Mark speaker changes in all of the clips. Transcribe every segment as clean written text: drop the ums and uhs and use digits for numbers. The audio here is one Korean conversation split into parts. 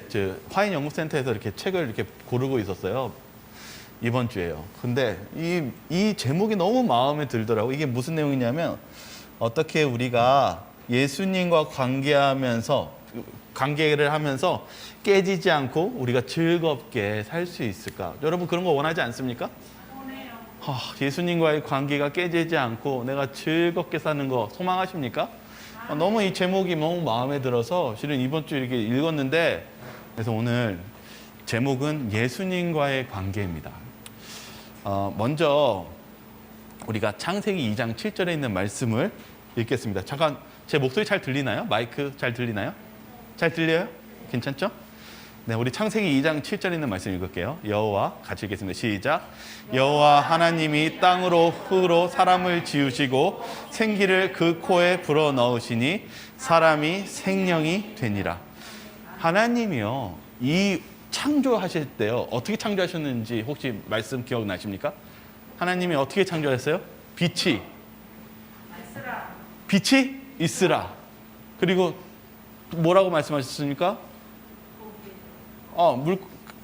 Speaker 1: 이제 화인연구센터에서 이렇게 책을 이렇게 고르고 있었어요. 이번 주에요. 근데 이 제목이 너무 마음에 들더라고요. 이게 무슨 내용이냐면 어떻게 우리가 예수님과 관계를 하면서 깨지지 않고 우리가 즐겁게 살 수 있을까? 여러분 그런 거 원하지 않습니까? 예수님과의 관계가 깨지지 않고 내가 즐겁게 사는 거 소망하십니까? 너무 이 제목이 너무 마음에 들어서 실은 이번 주 이렇게 읽었는데, 그래서 오늘 제목은 예수님과의 관계입니다. 먼저 우리가 창세기 2장 7절에 있는 말씀을 읽겠습니다. 잠깐 제 목소리 잘 들리나요? 마이크 잘 들리나요? 잘 들려요? 괜찮죠? 네, 우리 창세기 2장 7절에 있는 말씀 읽을게요. 여호와 같이 읽겠습니다. 시작. 여호와 하나님이 땅으로 흙으로 사람을 지으시고 생기를 그 코에 불어 넣으시니 사람이 생명이 되니라. 하나님이요, 이 창조하실 때요, 어떻게 창조하셨는지 혹시 말씀 기억나십니까? 하나님이 어떻게 창조했어요? 빛이 있으라. 그리고 뭐라고 말씀하셨습니까?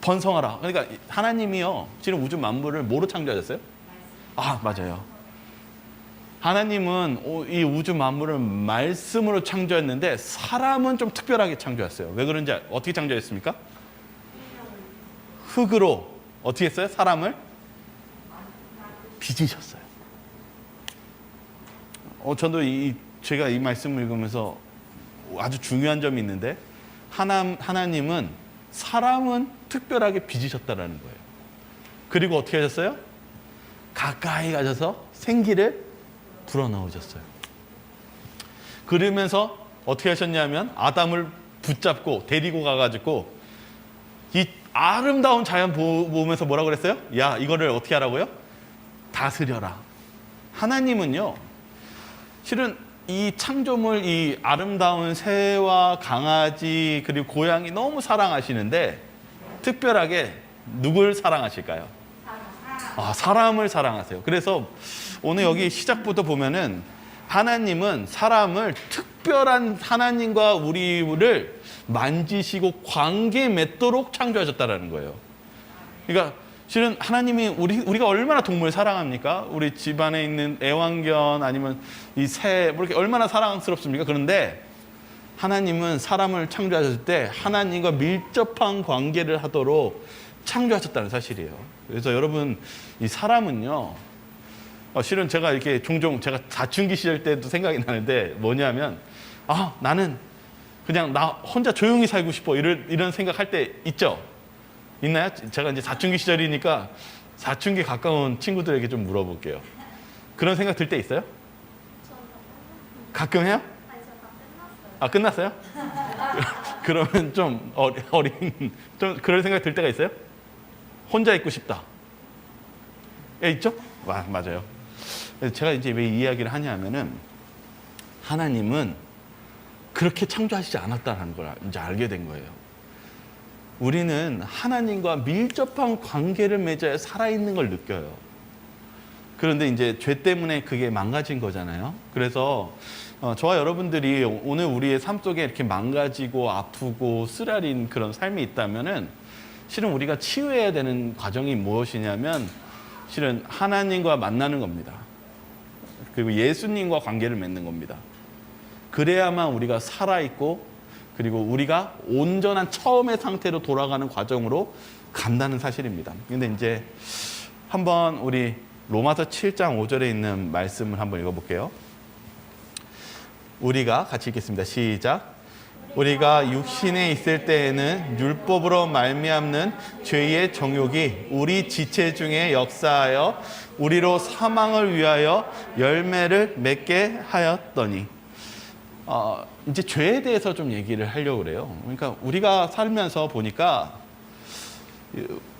Speaker 1: 번성하라. 그러니까 하나님이요, 지금 우주 만물을 뭐로 창조하셨어요? 맞아요. 하나님은 이 우주 만물을 말씀으로 창조했는데 사람은 좀 특별하게 창조했어요. 왜 그런지 어떻게 창조했습니까? 흙으로 어떻게 했어요? 사람을 빚으셨어요. 저도 제가 이 말씀을 읽으면서 아주 중요한 점이 있는데, 하나님은 사람은 특별하게 빚으셨다라는 거예요. 그리고 어떻게 하셨어요? 가까이 가셔서 생기를 불어넣으셨어요. 그러면서 어떻게 하셨냐면 아담을 붙잡고 데리고 가가지고 이 아름다운 자연 보면서 뭐라고 그랬어요? 야, 이거를 어떻게 하라고요? 다스려라. 하나님은요, 실은 이 창조물, 이 아름다운 새와 강아지 그리고 고양이 너무 사랑하시는데 특별하게 누굴 사랑하실까요? 사람을 사랑하세요. 그래서 오늘 여기 시작부터 보면은 하나님은 사람을 특별한 하나님과 우리를 만지시고 관계 맺도록 창조하셨다는 거예요. 그러니까 실은 하나님이 우리가 얼마나 동물 사랑합니까? 우리 집안에 있는 애완견 아니면 이 새, 뭐 이렇게 얼마나 사랑스럽습니까? 그런데 하나님은 사람을 창조하셨을 때 하나님과 밀접한 관계를 하도록 창조하셨다는 사실이에요. 그래서 여러분, 이 사람은요, 실은 제가 이렇게 종종 제가 사춘기 시절 때도 생각이 나는데 뭐냐면, 나는 그냥 나 혼자 조용히 살고 싶어, 이런 생각할 때 있죠? 있나요? 제가 이제 사춘기 시절이니까 사춘기 가까운 친구들에게 좀 물어볼게요. 그런 생각 들 때 있어요? 가끔 해요? 끝났어요? 그러면 좀 좀 그런 생각 들 때가 있어요? 혼자 있고 싶다. 있죠? 맞아요. 제가 이제 왜 이 이야기를 하냐면은 하나님은 그렇게 창조하시지 않았다는 걸 이제 알게 된 거예요. 우리는 하나님과 밀접한 관계를 맺어야 살아있는 걸 느껴요. 그런데 이제 죄 때문에 그게 망가진 거잖아요. 그래서 저와 여러분들이 오늘 우리의 삶 속에 이렇게 망가지고 아프고 쓰라린 그런 삶이 있다면은 실은 우리가 치유해야 되는 과정이 무엇이냐면 실은 하나님과 만나는 겁니다. 그리고 예수님과 관계를 맺는 겁니다. 그래야만 우리가 살아있고 그리고 우리가 온전한 처음의 상태로 돌아가는 과정으로 간다는 사실입니다. 근데 이제 한번 우리 로마서 7장 5절에 있는 말씀을 한번 읽어볼게요. 우리가 같이 읽겠습니다. 시작. 우리가 육신에 있을 때에는 율법으로 말미암는 죄의 정욕이 우리 지체 중에 역사하여 우리로 사망을 위하여 열매를 맺게 하였더니, 이제 죄에 대해서 좀 얘기를 하려고 그래요. 그러니까 우리가 살면서 보니까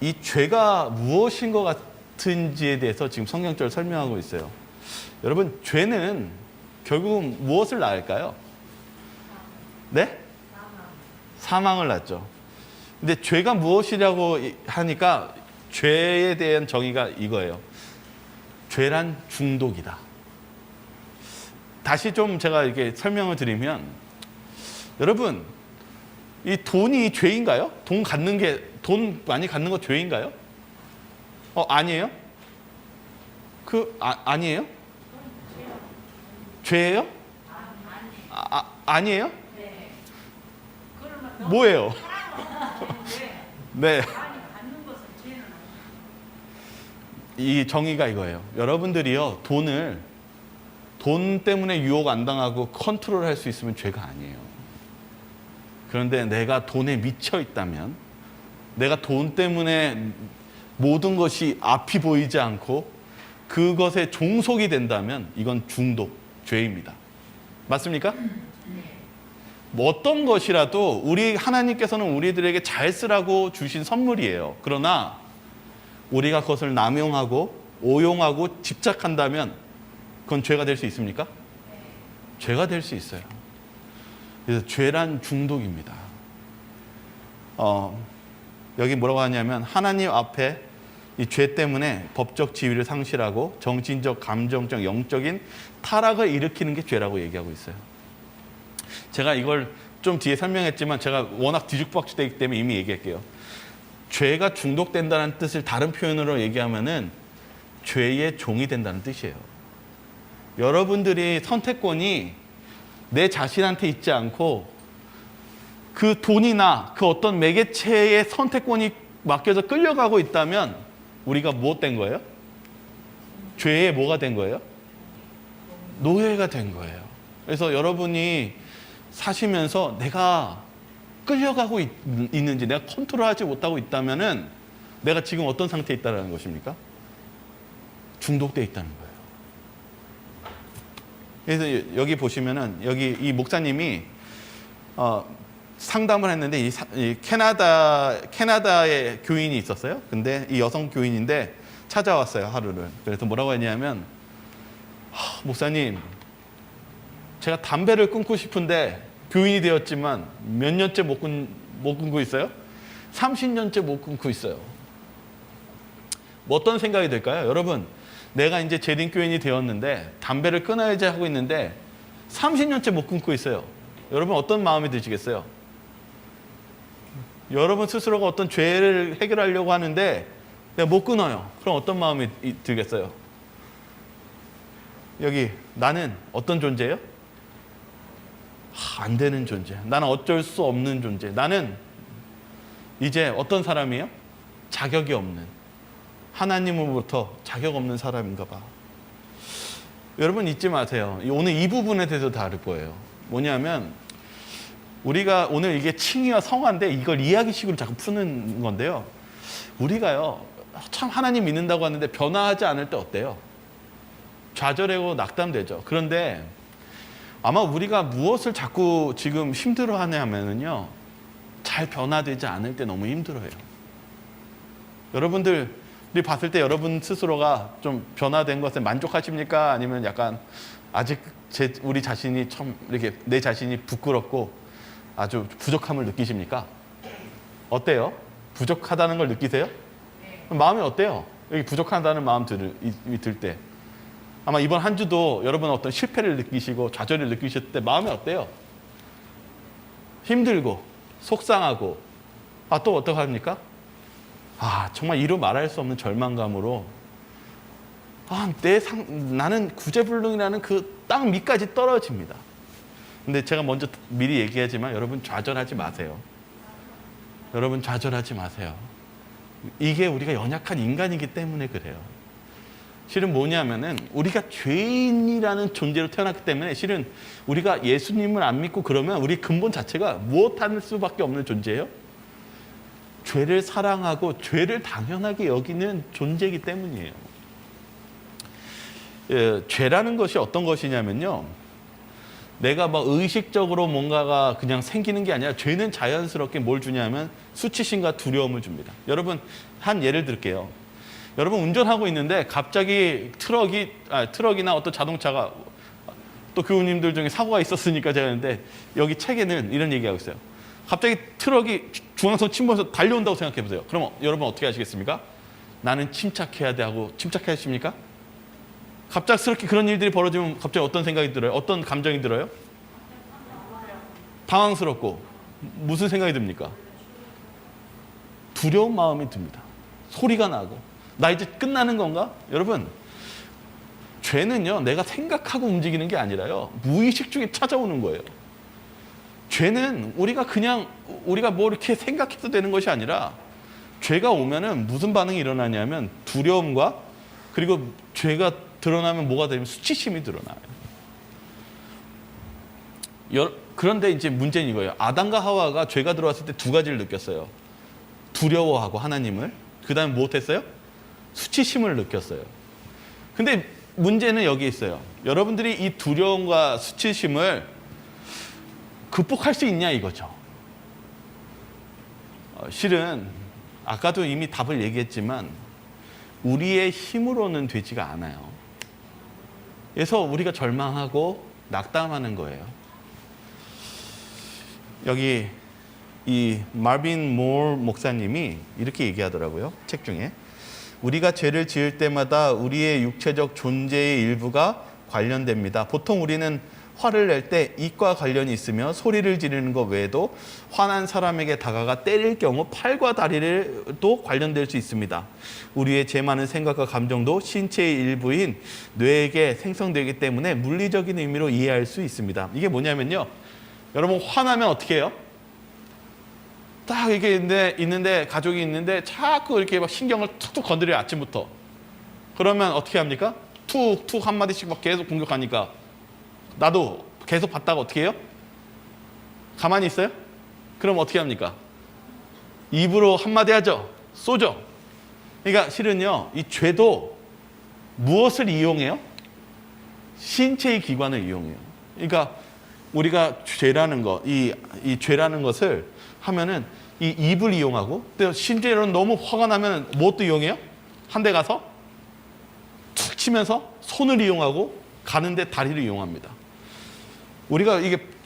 Speaker 1: 이 죄가 무엇인 것 같은지에 대해서 지금 성경적으로 설명하고 있어요. 여러분, 죄는 결국은 무엇을 낳을까요? 네? 사망을 낳죠. 근데 죄가 무엇이라고 하니까 죄에 대한 정의가 이거예요. 죄란 중독이다. 다시 좀 제가 이렇게 설명을 드리면, 여러분, 이 돈이 죄인가요? 돈 많이 갖는 거 죄인가요? 아니에요? 아니에요? 죄예요? 아니에요? 뭐예요? 네. 이 정의가 이거예요. 여러분들이요, 돈 때문에 유혹 안 당하고 컨트롤 할 수 있으면 죄가 아니에요. 그런데 내가 돈에 미쳐 있다면, 내가 돈 때문에 모든 것이 앞이 보이지 않고 그것에 종속이 된다면 이건 중독, 죄입니다. 맞습니까? 뭐 어떤 것이라도 하나님께서는 우리들에게 잘 쓰라고 주신 선물이에요. 그러나 우리가 그것을 남용하고 오용하고 집착한다면 그건 죄가 될 수 있습니까? 죄가 될 수 있어요. 그래서 죄란 중독입니다. 여기 뭐라고 하냐면, 하나님 앞에 이 죄 때문에 법적 지위를 상실하고 정신적, 감정적, 영적인 타락을 일으키는 게 죄라고 얘기하고 있어요. 제가 이걸 좀 뒤에 설명했지만 제가 워낙 뒤죽박죽되기 때문에 이미 얘기할게요. 죄가 중독된다는 뜻을 다른 표현으로 얘기하면은 죄의 종이 된다는 뜻이에요. 여러분들이 선택권이 내 자신한테 있지 않고 그 돈이나 그 어떤 매개체의 선택권이 맡겨져 끌려가고 있다면 우리가 무엇 된 거예요? 죄의 뭐가 된 거예요? 노예가 된 거예요. 그래서 여러분이 사시면서 내가 끌려가고 있는지, 내가 컨트롤하지 못하고 있다면은 내가 지금 어떤 상태에 있다는 것입니까? 중독되어 있다는 거예요. 그래서 여기 보시면은, 여기 이 목사님이 상담을 했는데 이 캐나다의 교인이 있었어요. 근데 이 여성 교인인데 찾아왔어요, 하루를. 그래서 뭐라고 했냐면, 목사님, 제가 담배를 끊고 싶은데 교인이 되었지만 몇 년째 못 끊고 있어요? 30년째 못 끊고 있어요. 뭐 어떤 생각이 들까요? 여러분, 내가 이제 재림 교인이 되었는데 담배를 끊어야지 하고 있는데 30년째 못 끊고 있어요. 여러분 어떤 마음이 드시겠어요? 여러분 스스로가 어떤 죄를 해결하려고 하는데 내가 못 끊어요. 그럼 어떤 마음이 들겠어요? 여기 나는 어떤 존재예요? 안 되는 존재. 나는 어쩔 수 없는 존재. 나는 이제 어떤 사람이에요? 자격이 없는, 하나님으로부터 자격 없는 사람인가 봐. 여러분 잊지 마세요. 오늘 이 부분에 대해서 다룰 거예요. 뭐냐면 우리가 오늘 이게 칭의와 성화인데 이걸 이야기식으로 자꾸 푸는 건데요. 우리가요, 참 하나님 믿는다고 하는데 변화하지 않을 때 어때요? 좌절하고 낙담되죠. 그런데 아마 우리가 무엇을 자꾸 지금 힘들어하냐면요, 잘 변화되지 않을 때 너무 힘들어요. 여러분들이 봤을 때 여러분 스스로가 좀 변화된 것에 만족하십니까? 아니면 약간 아직 우리 자신이 참 이렇게 내 자신이 부끄럽고 아주 부족함을 느끼십니까? 어때요? 부족하다는 걸 느끼세요? 마음이 어때요? 여기 부족하다는 마음 들 때. 아마 이번 한 주도 여러분 어떤 실패를 느끼시고 좌절을 느끼셨을 때 마음이 어때요? 힘들고 속상하고, 또 어떡 합니까? 정말 이루 말할 수 없는 절망감으로 나는 구제불능이라는 그 땅 밑까지 떨어집니다. 근데 제가 먼저 미리 얘기하지만 여러분 좌절하지 마세요. 여러분 좌절하지 마세요. 이게 우리가 연약한 인간이기 때문에 그래요. 실은 뭐냐면은 우리가 죄인이라는 존재로 태어났기 때문에 실은 우리가 예수님을 안 믿고 그러면 우리 근본 자체가 무엇할 수밖에 없는 존재예요? 죄를 사랑하고 죄를 당연하게 여기는 존재이기 때문이에요. 죄라는 것이 어떤 것이냐면요, 내가 막 의식적으로 뭔가가 그냥 생기는 게 아니라 죄는 자연스럽게 뭘 주냐면 수치심과 두려움을 줍니다. 여러분 한 예를 들게요. 여러분 운전하고 있는데 갑자기 트럭이나 어떤 자동차가 또 교우님들 중에 사고가 있었으니까 제가 했는데 여기 책에는 이런 얘기하고 있어요. 갑자기 트럭이 중앙선 침범해서 달려온다고 생각해 보세요. 그럼 여러분 어떻게 하시겠습니까? 나는 침착해야 돼 하고 침착하십니까? 갑작스럽게 그런 일들이 벌어지면 갑자기 어떤 생각이 들어요? 어떤 감정이 들어요? 당황스럽고 무슨 생각이 듭니까? 두려운 마음이 듭니다. 소리가 나고 나 이제 끝나는 건가? 여러분 죄는요 내가 생각하고 움직이는 게 아니라요 무의식 중에 찾아오는 거예요. 죄는 우리가 뭐 이렇게 생각해도 되는 것이 아니라 죄가 오면은 무슨 반응이 일어나냐면 두려움과 그리고 죄가 드러나면 뭐가 되냐면 수치심이 드러나요. 그런데 이제 문제는 이거예요. 아담과 하와가 죄가 들어왔을 때 두 가지를 느꼈어요. 두려워하고 하나님을. 그 다음에 무엇 했어요? 수치심을 느꼈어요. 근데 문제는 여기 있어요. 여러분들이 이 두려움과 수치심을 극복할 수 있냐 이거죠. 실은 아까도 이미 답을 얘기했지만 우리의 힘으로는 되지가 않아요. 그래서 우리가 절망하고 낙담하는 거예요. 여기 이 마빈 몰 목사님이 이렇게 얘기하더라고요. 책 중에. 우리가 죄를 지을 때마다 우리의 육체적 존재의 일부가 관련됩니다. 보통 우리는 화를 낼 때 입과 관련이 있으며 소리를 지르는 것 외에도 화난 사람에게 다가가 때릴 경우 팔과 다리도 관련될 수 있습니다. 우리의 제 많은 생각과 감정도 신체의 일부인 뇌에게 생성되기 때문에 물리적인 의미로 이해할 수 있습니다. 이게 뭐냐면요. 여러분 화나면 어떻게 해요? 딱 이렇게 있는데 가족이 있는데 자꾸 이렇게 막 신경을 툭툭 건드려요. 아침부터. 그러면 어떻게 합니까? 툭툭 한마디씩 막 계속 공격하니까 나도 계속 받다가 어떻게 해요? 가만히 있어요? 그럼 어떻게 합니까? 입으로 한마디 하죠. 쏘죠. 그러니까 실은요. 이 죄도 무엇을 이용해요? 신체의 기관을 이용해요. 그러니까 우리가 죄라는 것, 이 죄라는 것을 하면은 이 입을 이용하고 또 심지어는 너무 화가 나면 무엇도 이용해요? 한 대 가서 툭 치면서 손을 이용하고 가는데 다리를 이용합니다. 우리가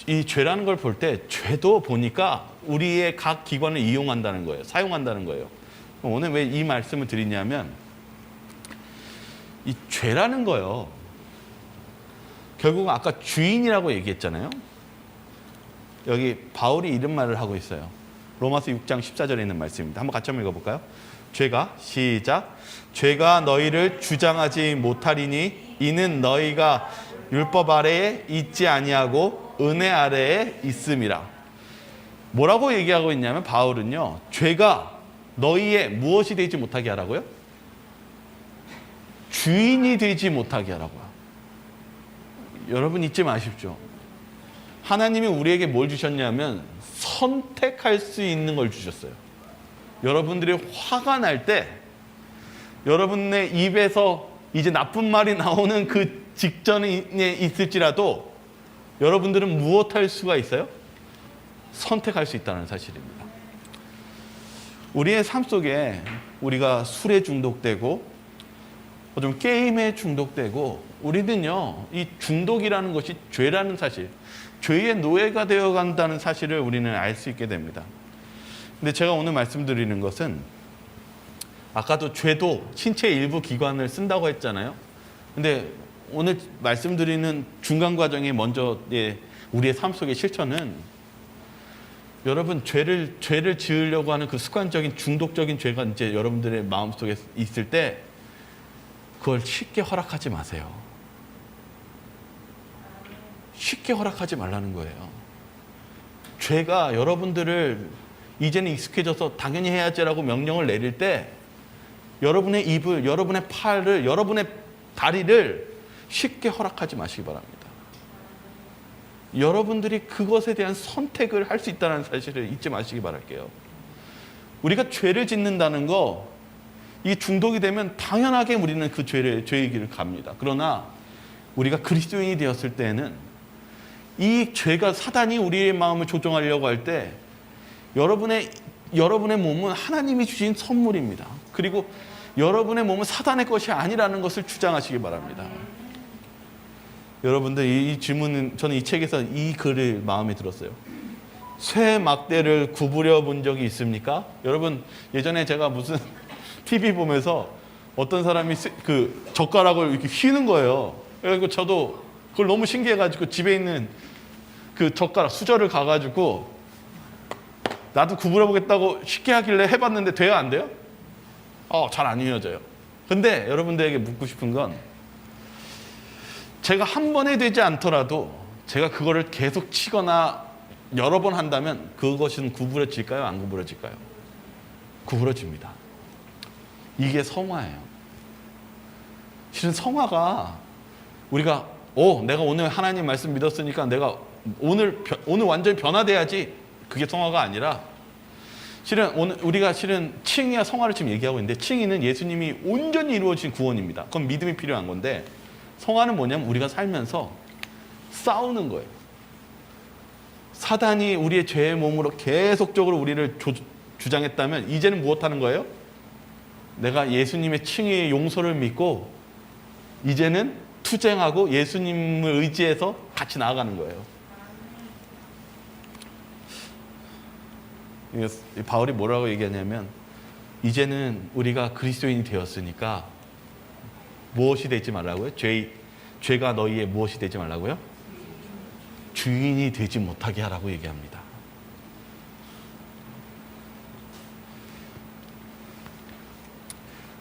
Speaker 1: 이 죄라는 걸 볼 때 죄도 보니까 우리의 각 기관을 이용한다는 거예요. 사용한다는 거예요. 오늘 왜 이 말씀을 드리냐면 이 죄라는 거요. 결국은 아까 주인이라고 얘기했잖아요. 여기 바울이 이런 말을 하고 있어요. 로마서 6장 14절에 있는 말씀입니다. 한번 같이 한번 읽어볼까요? 시작. 죄가 너희를 주장하지 못하리니 이는 너희가 율법 아래에 있지 아니하고 은혜 아래에 있음이라. 뭐라고 얘기하고 있냐면 바울은요. 죄가 너희의 무엇이 되지 못하게 하라고요? 주인이 되지 못하게 하라고요. 여러분 잊지 마십시오. 하나님이 우리에게 뭘 주셨냐면 선택할 수 있는 걸 주셨어요. 여러분들이 화가 날 때 여러분의 입에서 이제 나쁜 말이 나오는 그 직전에 있을지라도 여러분들은 무엇 할 수가 있어요? 선택할 수 있다는 사실입니다. 우리의 삶 속에 우리가 술에 중독되고 좀 게임에 중독되고 우리는요 이 중독이라는 것이 죄라는 사실, 죄의 노예가 되어간다는 사실을 우리는 알 수 있게 됩니다. 근데 제가 오늘 말씀드리는 것은 아까도 죄도 신체의 일부 기관을 쓴다고 했잖아요. 근데 오늘 말씀드리는 중간 과정에 먼저 우리의 삶 속의 실천은 여러분 죄를 지으려고 하는 그 습관적인 중독적인 죄가 이제 여러분들의 마음속에 있을 때 그걸 쉽게 허락하지 마세요. 쉽게 허락하지 말라는 거예요. 죄가 여러분들을 이제는 익숙해져서 당연히 해야지라고 명령을 내릴 때 여러분의 입을, 여러분의 팔을, 여러분의 다리를 쉽게 허락하지 마시기 바랍니다. 여러분들이 그것에 대한 선택을 할 수 있다는 사실을 잊지 마시기 바랄게요. 우리가 죄를 짓는다는 거, 이 중독이 되면 당연하게 우리는 그 죄의 길을 갑니다. 그러나 우리가 그리스도인이 되었을 때는 이 죄가 사단이 우리의 마음을 조종하려고 할 때 여러분의 몸은 하나님이 주신 선물입니다. 그리고 여러분의 몸은 사단의 것이 아니라는 것을 주장하시기 바랍니다. 여러분들 이 질문은 저는 이 책에서 이 글을 마음에 들었어요. 쇠 막대를 구부려 본 적이 있습니까? 여러분 예전에 제가 무슨 TV 보면서 어떤 사람이 그 젓가락을 이렇게 휘는 거예요. 그래서 저도 그걸 너무 신기해가지고 집에 있는 그 젓가락 수저를 가가지고 나도 구부려 보겠다고 쉽게 하길래 해봤는데 돼요, 안 돼요? 잘 안 휘어져요. 근데 여러분들에게 묻고 싶은 건 제가 한 번에 되지 않더라도 제가 그거를 계속 치거나 여러 번 한다면 그것은 구부러질까요? 안 구부러질까요? 구부러집니다. 이게 성화예요. 실은 성화가 우리가 내가 오늘 하나님 말씀 믿었으니까 내가 오늘 완전히 변화돼야지, 그게 성화가 아니라 실은 우리가 칭의와 성화를 지금 얘기하고 있는데, 칭의는 예수님이 온전히 이루어진 구원입니다. 그건 믿음이 필요한 건데, 성화는 뭐냐면 우리가 살면서 싸우는 거예요. 사단이 우리의 죄의 몸으로 계속적으로 우리를 주장했다면 이제는 무엇하는 거예요? 내가 예수님의 칭의의 용서를 믿고 이제는 투쟁하고 예수님을 의지해서 같이 나아가는 거예요. 바울이 뭐라고 얘기하냐면, 이제는 우리가 그리스도인이 되었으니까 무엇이 되지 말라고요? 죄가 너희의 무엇이 되지 말라고요? 주인이 되지 못하게 하라고 얘기합니다.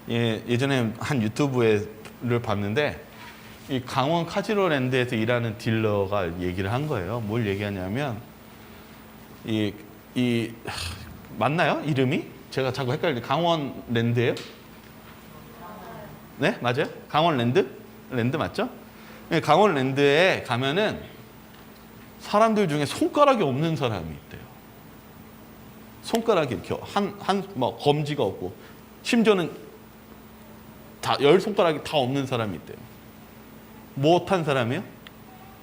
Speaker 1: 예전에 한 유튜브를 봤는데 이 강원 카지노랜드에서 일하는 딜러가 얘기를 한 거예요. 뭘 얘기하냐면 맞나요? 이름이? 제가 자꾸 헷갈리는데 강원랜드예요? 네? 맞아요? 강원랜드? 랜드 맞죠? 강원랜드에 가면은 사람들 중에 손가락이 없는 사람이 있대요. 손가락이 이렇게 검지가 없고 심지어는 다 10손가락이 다 없는 사람이 있대요. 못한 사람이요?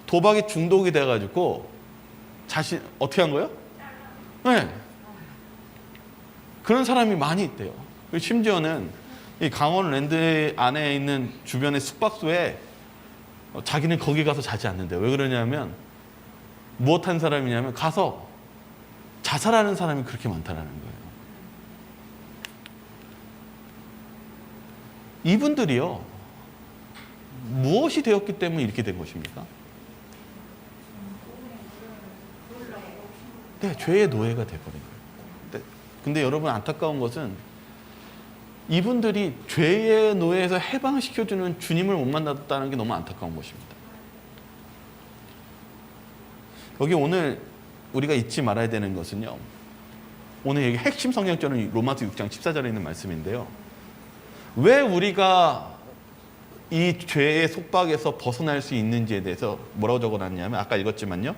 Speaker 1: 도박에 중독이 돼가지고 어떻게 한 거예요? 네. 그런 사람이 많이 있대요. 심지어는 이 강원랜드 안에 있는 주변의 숙박소에 자기는 거기 가서 자지 않는데요. 왜 그러냐면 무엇한 사람이냐면 가서 자살하는 사람이 그렇게 많다는 거예요. 이분들이요, 무엇이 되었기 때문에 이렇게 된 것입니까? 네, 죄의 노예가 돼버린 거예요. 근데 여러분, 안타까운 것은 이분들이 죄의 노예에서 해방시켜주는 주님을 못 만났다는 게 너무 안타까운 것입니다. 여기 오늘 우리가 잊지 말아야 되는 것은요, 오늘 여기 핵심 성경절은 로마서 6장 14절에 있는 말씀인데요, 왜 우리가 이 죄의 속박에서 벗어날 수 있는지에 대해서 뭐라고 적어놨냐면, 아까 읽었지만요,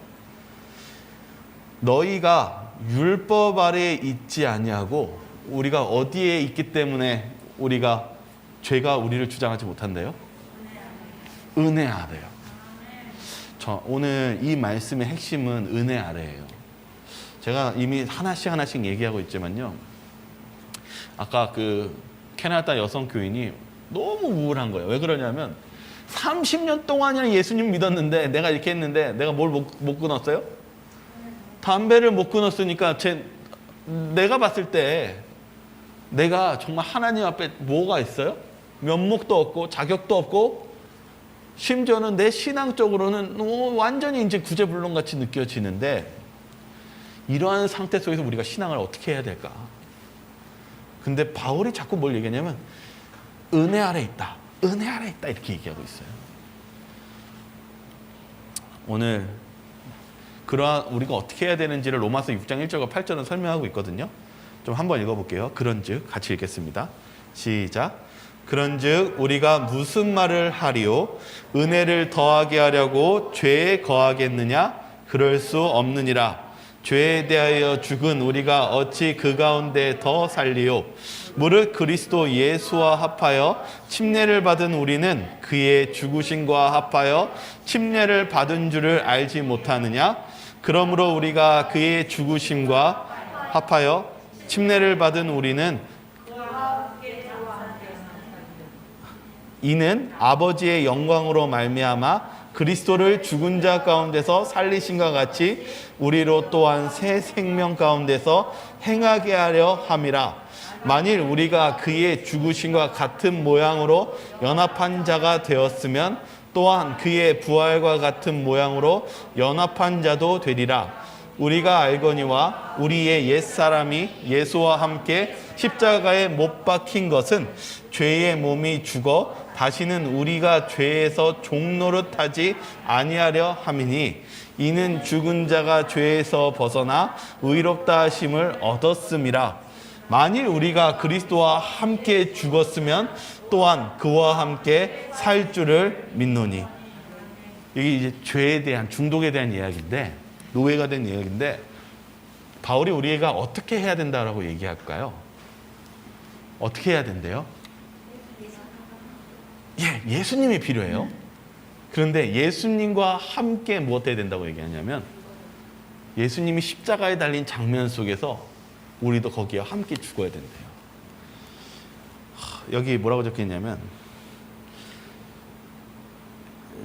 Speaker 1: 너희가 율법 아래에 있지 아니하고 우리가 어디에 있기 때문에 죄가 우리를 주장하지 못한대요? 은혜 아래요. 오늘 이 말씀의 핵심은 은혜 아래예요. 제가 이미 하나씩 얘기하고 있지만요, 아까 그 캐나다 여성 교인이 너무 우울한 거예요. 왜 그러냐면 30년 동안이나 예수님 믿었는데, 내가 이렇게 했는데 내가 뭘 못 끊었어요? 담배를 못 끊었으니까 내가 봤을 때 내가 정말 하나님 앞에 뭐가 있어요? 면목도 없고 자격도 없고, 심지어는 내 신앙적으로는 완전히 이제 구제불능같이 느껴지는데, 이러한 상태 속에서 우리가 신앙을 어떻게 해야 될까? 근데 바울이 자꾸 뭘 얘기하냐면 은혜 아래 있다, 은혜 아래 있다, 이렇게 얘기하고 있어요. 오늘 우리가 어떻게 해야 되는지를 로마서 6장 1절과 8절은 설명하고 있거든요. 좀 한번 읽어볼게요. 그런즉 같이 읽겠습니다. 시작. 그런즉 우리가 무슨 말을 하리요? 은혜를 더하게 하려고 죄에 거하겠느냐? 그럴 수 없느니라. 죄에 대하여 죽은 우리가 어찌 그 가운데 더 살리요? 무릇 그리스도 예수와 합하여 침례를 받은 우리는 그의 죽으심과 합하여 침례를 받은 줄을 알지 못하느냐? 그러므로 우리가 그의 죽으심과 합하여 침례를 받은 우리는 이는 아버지의 영광으로 말미암아 그리스도를 죽은 자 가운데서 살리신과 같이 우리로 또한 새 생명 가운데서 행하게 하려 함이라. 만일 우리가 그의 죽으심과 같은 모양으로 연합한 자가 되었으면 또한 그의 부활과 같은 모양으로 연합한 자도 되리라. 우리가 알거니와 우리의 옛사람이 예수와 함께 십자가에 못 박힌 것은 죄의 몸이 죽어 다시는 우리가 죄에서 종노릇하지 아니하려 함이니, 이는 죽은 자가 죄에서 벗어나 의롭다 하심을 얻었음이라. 만일 우리가 그리스도와 함께 죽었으면 또한 그와 함께 살 줄을 믿노니. 이게 이제 죄에 대한, 중독에 대한 이야기인데, 노예가 된 이야기인데, 바울이 우리가 어떻게 해야 된다라고 얘기할까요? 어떻게 해야 된대요? 예수님이 필요해요. 그런데 예수님과 함께 무엇 해야 된다고 얘기하냐면, 예수님이 십자가에 달린 장면 속에서 우리도 거기에 함께 죽어야 된대요. 여기 뭐라고 적혀있냐면,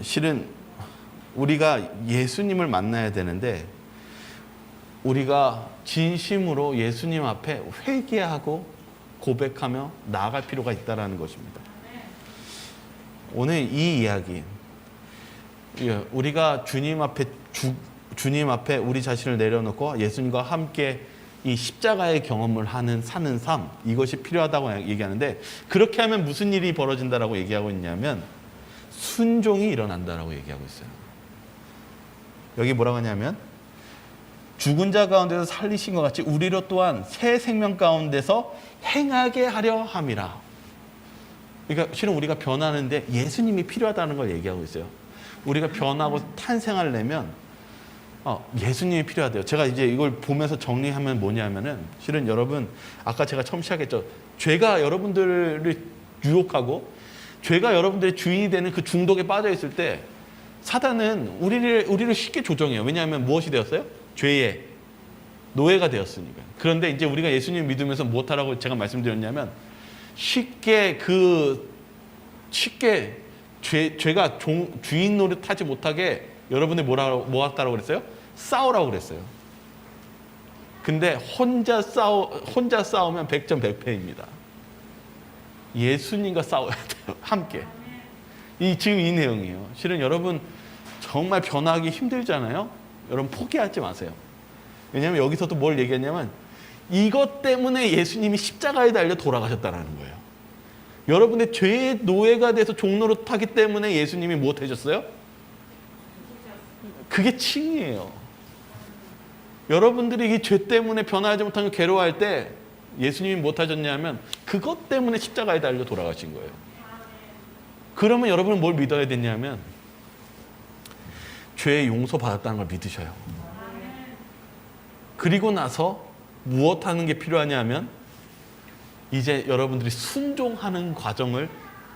Speaker 1: 실은 우리가 예수님을 만나야 되는데, 우리가 진심으로 예수님 앞에 회개하고 고백하며 나아갈 필요가 있다는 것입니다. 오늘 이 이야기, 우리가 주님 앞에 우리 자신을 내려놓고 예수님과 함께 이 십자가의 경험을 사는 삶, 이것이 필요하다고 얘기하는데, 그렇게 하면 무슨 일이 벌어진다라고 얘기하고 있냐면 순종이 일어난다라고 얘기하고 있어요. 여기 뭐라고 하냐면, 죽은 자 가운데서 살리신 것 같이 우리로 또한 새 생명 가운데서 행하게 하려 함이라. 그러니까 실은 우리가 변하는데 예수님이 필요하다는 걸 얘기하고 있어요. 우리가 변하고 탄생하려면 예수님이 필요하대요. 제가 이제 이걸 보면서 정리하면 뭐냐면은, 실은 여러분, 아까 제가 처음 시작했죠. 죄가 여러분들을 유혹하고 죄가 여러분들의 주인이 되는 그 중독에 빠져 있을 때 사단은 우리를 쉽게 조정해요. 왜냐하면 무엇이 되었어요? 죄의 노예가 되었으니까. 그런데 이제 우리가 예수님 믿으면서 무엇하라고 제가 말씀드렸냐면, 쉽게 죄가 주인 노릇하지 못하게 여러분이 뭐 했다라고 그랬어요? 싸우라고 그랬어요. 근데 혼자 싸우면 100점 100패입니다. 예수님과 싸워야 돼요. 함께. 지금 이 내용이에요. 실은 여러분 정말 변하기 힘들잖아요. 여러분 포기하지 마세요. 왜냐하면 여기서도 뭘 얘기했냐면, 이것 때문에 예수님이 십자가에 달려 돌아가셨다는 거예요. 여러분의 죄의 노예가 돼서 종노릇하기 때문에 예수님이 무엇 해줬어요? 그게 칭이에요. 여러분들이 이 죄 때문에 변하지 못하는 괴로워할 때 예수님이 무엇 하셨냐면, 그것 때문에 십자가에 달려 돌아가신 거예요. 그러면 여러분은 뭘 믿어야 되냐면, 죄의 용서받았다는 걸 믿으셔요. 그리고 나서 무엇 하는 게 필요하냐면, 이제 여러분들이 순종하는 과정을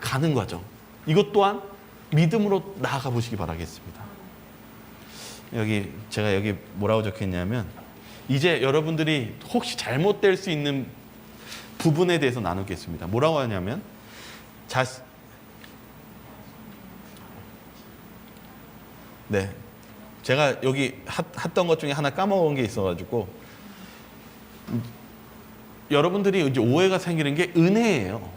Speaker 1: 가는 과정, 이것 또한 믿음으로 나아가 보시기 바라겠습니다. 제가 여기 뭐라고 적혀있냐면, 이제 여러분들이 혹시 잘못될 수 있는 부분에 대해서 나누겠습니다. 뭐라고 하냐면, 제가 여기 했던 것 중에 하나 까먹은 게 있어가지고, 여러분들이 이제 오해가 생기는 게 은혜예요.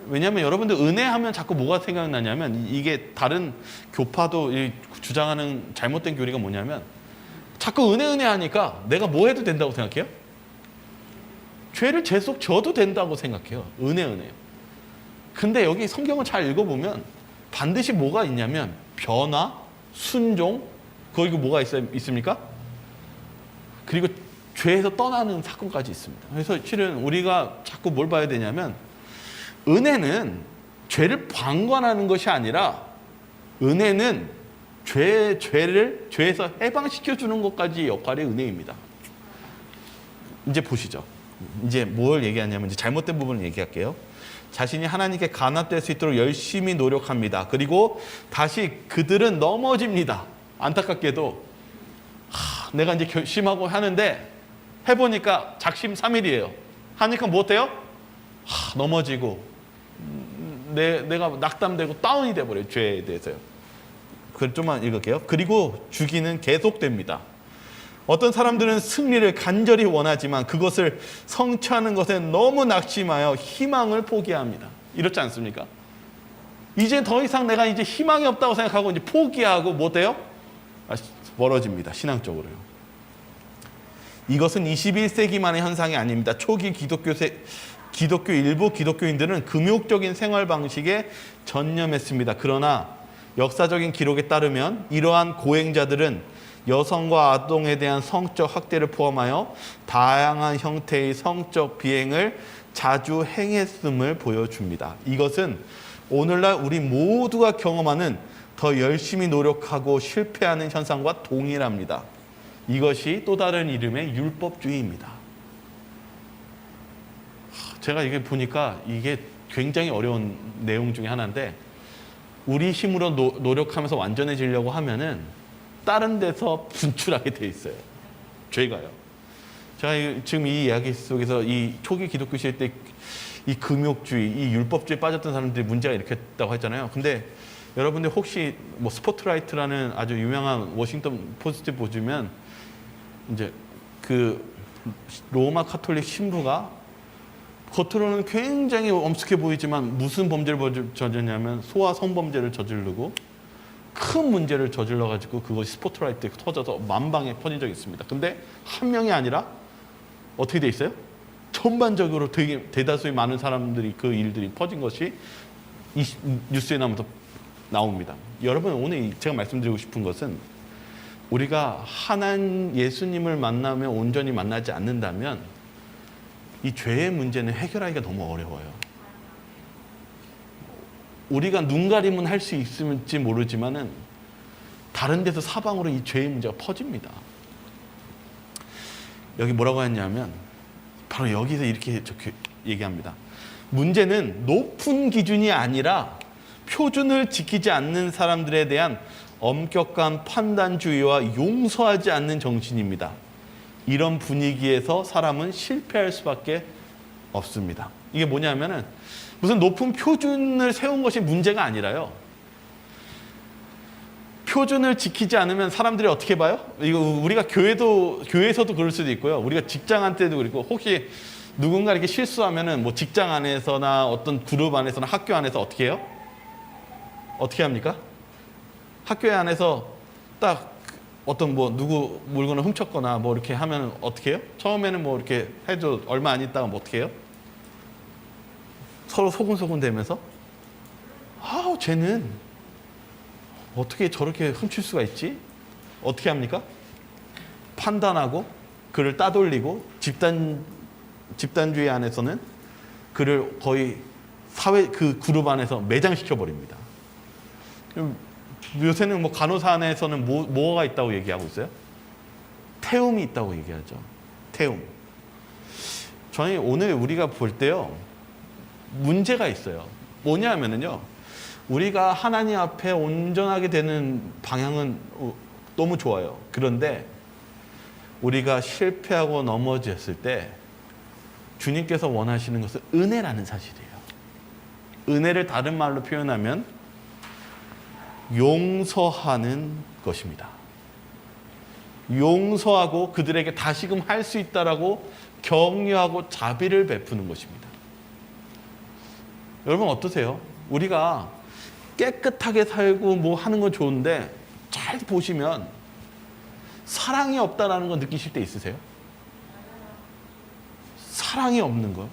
Speaker 1: 왜냐하면 여러분들 은혜하면 자꾸 뭐가 생각나냐면, 이게 다른 교파도 주장하는 잘못된 교리가 뭐냐면, 자꾸 은혜 하니까 내가 뭐 해도 된다고 생각해요? 죄를 계속 져도 된다고 생각해요. 은혜. 근데 여기 성경을 잘 읽어보면 반드시 뭐가 있냐면, 변화, 순종, 그리고 뭐가 있습니까? 그리고 죄에서 떠나는 사건까지 있습니다. 그래서 실은 우리가 자꾸 뭘 봐야 되냐면, 은혜는 죄를 방관하는 것이 아니라, 은혜는 죄에서 해방시켜주는 것까지 역할이 은혜입니다. 이제 보시죠. 이제 뭘 얘기하냐면, 이제 잘못된 부분을 얘기할게요. 자신이 하나님께 간합될 수 있도록 열심히 노력합니다. 그리고 다시 그들은 넘어집니다. 안타깝게도 내가 이제 결심하고 하는데 해보니까 작심삼일이에요. 하니까 못해요? 넘어지고 내가 낙담되고 다운이 돼버려요. 죄에 대해서요. 그걸 좀만 읽을게요. 그리고 주기는 계속됩니다. 어떤 사람들은 승리를 간절히 원하지만 그것을 성취하는 것에 너무 낙심하여 희망을 포기합니다. 이렇지 않습니까? 이제 더 이상 내가 이제 희망이 없다고 생각하고 이제 포기하고 뭐 돼요? 멀어집니다. 신앙적으로요. 이것은 21세기만의 현상이 아닙니다. 초기 기독교 일부 기독교인들은 금욕적인 생활 방식에 전념했습니다. 그러나 역사적인 기록에 따르면 이러한 고행자들은 여성과 아동에 대한 성적 학대를 포함하여 다양한 형태의 성적 비행을 자주 행했음을 보여줍니다. 이것은 오늘날 우리 모두가 경험하는 더 열심히 노력하고 실패하는 현상과 동일합니다. 이것이 또 다른 이름의 율법주의입니다. 제가 이게 보니까 이게 굉장히 어려운 내용 중에 하나인데, 우리 힘으로 노력하면서 완전해지려고 하면은 다른 데서 분출하게 돼 있어요. 죄가요. 제가 지금 이 이야기 속에서 이 초기 기독교 시대 때 이 금욕주의, 이 율법주의에 빠졌던 사람들이 문제가 이렇게 했다고 했잖아요. 근데 여러분들 혹시 뭐 스포트라이트라는 아주 유명한 워싱턴 포스트 보시면 이제 그 로마 카톨릭 신부가 겉으로는 굉장히 엄숙해 보이지만 무슨 범죄를 저질렀냐면 소아 성범죄를 저지르고 큰 문제를 저질러가지고 그것이 스포트라이트에 터져서 만방에 퍼진 적이 있습니다. 근데 한 명이 아니라 어떻게 돼 있어요? 전반적으로 되게 대다수의 많은 사람들이 그 일들이 퍼진 것이 이 뉴스에 나옵니다. 여러분, 오늘 제가 말씀드리고 싶은 것은 우리가 예수님을 만나며 온전히 만나지 않는다면 이 죄의 문제는 해결하기가 너무 어려워요. 우리가 눈 가림은 할 수 있을지 모르지만은 다른 데서 사방으로 이 죄의 문제가 퍼집니다. 여기 뭐라고 했냐면 바로 여기서 이렇게 얘기합니다. 문제는 높은 기준이 아니라 표준을 지키지 않는 사람들에 대한 엄격한 판단주의와 용서하지 않는 정신입니다. 이런 분위기에서 사람은 실패할 수밖에 없습니다. 이게 뭐냐면은 무슨 높은 표준을 세운 것이 문제가 아니라요. 표준을 지키지 않으면 사람들이 어떻게 봐요? 이거 우리가 교회에서도 그럴 수도 있고요. 우리가 직장한테도 그렇고, 혹시 누군가 이렇게 실수하면은 뭐 직장 안에서나 어떤 그룹 안에서나 학교 안에서 어떻게 해요? 어떻게 합니까? 학교 안에서 딱 어떤 뭐 누구 물건을 훔쳤거나 뭐 이렇게 하면 어떻게 해요? 처음에는 뭐 이렇게 해도 얼마 안 있다가 뭐 어떻게 해요? 서로 소곤소곤 대면서 쟤는 어떻게 저렇게 훔칠 수가 있지? 어떻게 합니까? 판단하고 그를 따돌리고 집단주의 안에서는 그를 거의 그 그룹 안에서 매장시켜 버립니다. 요새는 뭐 간호사 안에서는 뭐가 있다고 얘기하고 있어요? 태움이 있다고 얘기하죠. 태움. 저희 오늘 우리가 볼 때요, 문제가 있어요. 뭐냐면은요, 우리가 하나님 앞에 온전하게 되는 방향은 너무 좋아요. 그런데 우리가 실패하고 넘어졌을 때 주님께서 원하시는 것은 은혜라는 사실이에요. 은혜를 다른 말로 표현하면 용서하는 것입니다. 용서하고 그들에게 다시금 할 수 있다라고 격려하고 자비를 베푸는 것입니다. 여러분 어떠세요? 우리가 깨끗하게 살고 뭐 하는 건 좋은데 잘 보시면 사랑이 없다라는 거 느끼실 때 있으세요? 사랑이 없는 거.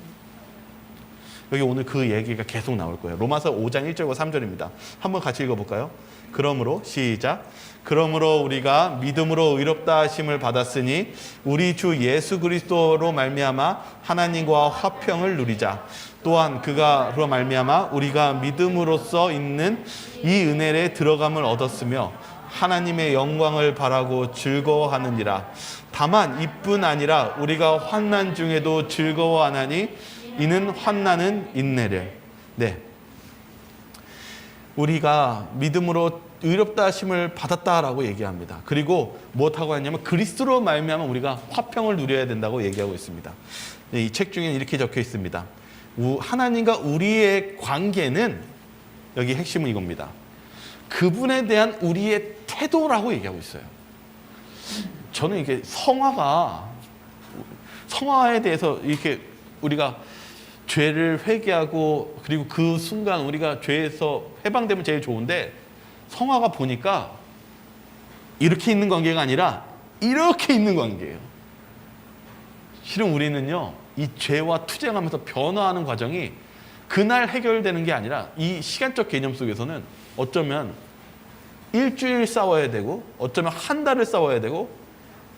Speaker 1: 여기 오늘 그 얘기가 계속 나올 거예요. 로마서 5장 1절과 3절입니다. 한번 같이 읽어볼까요? 그러므로 시작. 그러므로 우리가 믿음으로 의롭다 하심을 받았으니 우리 주 예수 그리스도로 말미암아 하나님과 화평을 누리자. 또한 그가로 말미암아 우리가 믿음으로써 있는 이 은혜에 들어감을 얻었으며 하나님의 영광을 바라고 즐거워하느니라. 다만 이뿐 아니라 우리가 환난 중에도 즐거워하나니 이는 환난은 인내를. 네. 우리가 믿음으로 의롭다 하심을 받았다라고 얘기합니다. 그리고 무엇하고 했냐면 그리스도로 말미암아 우리가 화평을 누려야 된다고 얘기하고 있습니다. 이 책 중에 이렇게 적혀 있습니다. 하나님과 우리의 관계는, 여기 핵심은 이겁니다. 그분에 대한 우리의 태도라고 얘기하고 있어요. 저는 이게 성화에 대해서 이렇게 우리가 죄를 회개하고 그리고 그 순간 우리가 죄에서 해방되면 제일 좋은데, 성화가 보니까 이렇게 있는 관계가 아니라 이렇게 있는 관계예요. 실은 우리는요, 이 죄와 투쟁하면서 변화하는 과정이 그날 해결되는 게 아니라 이 시간적 개념 속에서는 어쩌면 일주일 싸워야 되고, 어쩌면 한 달을 싸워야 되고,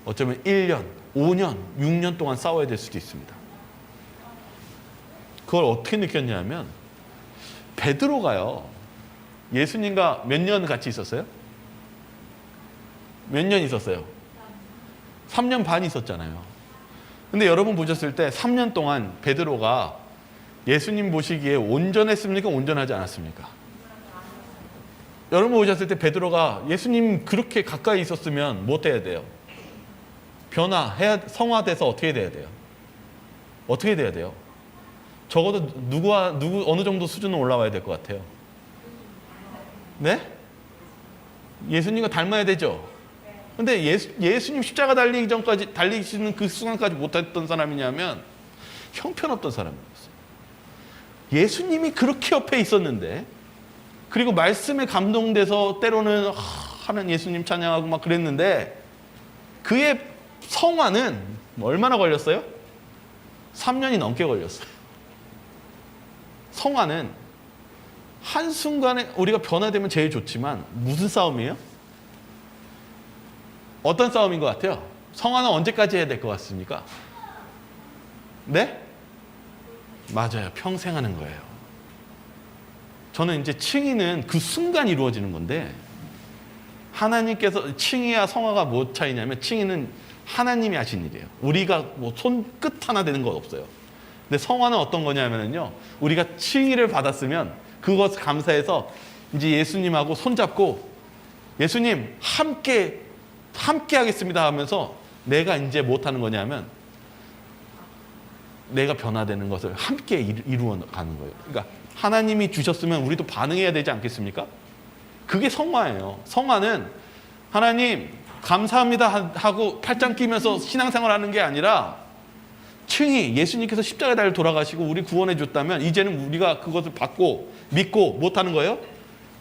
Speaker 1: 어쩌면 1년, 5년, 6년 동안 싸워야 될 수도 있습니다. 그걸 어떻게 느꼈냐면, 베드로가요, 예수님과 몇 년 같이 있었어요? 몇 년 있었어요? 3년 반 있었잖아요. 근데 여러분 보셨을 때 3년 동안 베드로가 예수님 보시기에 온전했습니까? 온전하지 않았습니까? 여러분 보셨을 때 베드로가 예수님 그렇게 가까이 있었으면 뭐 해야 돼요? 성화돼서 어떻게 돼야 돼요? 어떻게 돼야 돼요? 적어도 어느 정도 수준은 올라와야 될 것 같아요. 네? 예수님과 닮아야 되죠? 근데 예수님 십자가 달리기 전까지, 달리시는 그 순간까지 못했던 사람이냐면 형편없던 사람이었어요. 예수님이 그렇게 옆에 있었는데, 그리고 말씀에 감동돼서 때로는 하는 예수님 찬양하고 막 그랬는데, 그의 성화는 얼마나 걸렸어요? 3년이 넘게 걸렸어요. 성화는 한순간에 우리가 변화되면 제일 좋지만 무슨 싸움이에요? 어떤 싸움인 것 같아요? 성화는 언제까지 해야 될 것 같습니까? 네? 맞아요. 평생 하는 거예요. 저는 이제 칭의는 그 순간 이루어지는 건데, 하나님께서, 칭의와 성화가 뭐 차이냐면, 칭의는 하나님이 하신 일이에요. 우리가 뭐 손끝 하나 되는 건 없어요. 근데 성화는 어떤 거냐면요, 우리가 칭의를 받았으면 그것 감사해서 이제 예수님하고 손잡고, 예수님 함께 하겠습니다 하면서 내가 이제 못 하는 거냐면, 내가 변화되는 것을 함께 이루어 가는 거예요. 그러니까 하나님이 주셨으면 우리도 반응해야 되지 않겠습니까? 그게 성화예요. 성화는 하나님 감사합니다 하고 팔짱 끼면서 신앙생활 하는 게 아니라, 칭의, 예수님께서 십자가에 달려 돌아가시고 우리 구원해 줬다면 이제는 우리가 그것을 받고 믿고 못하는 거예요?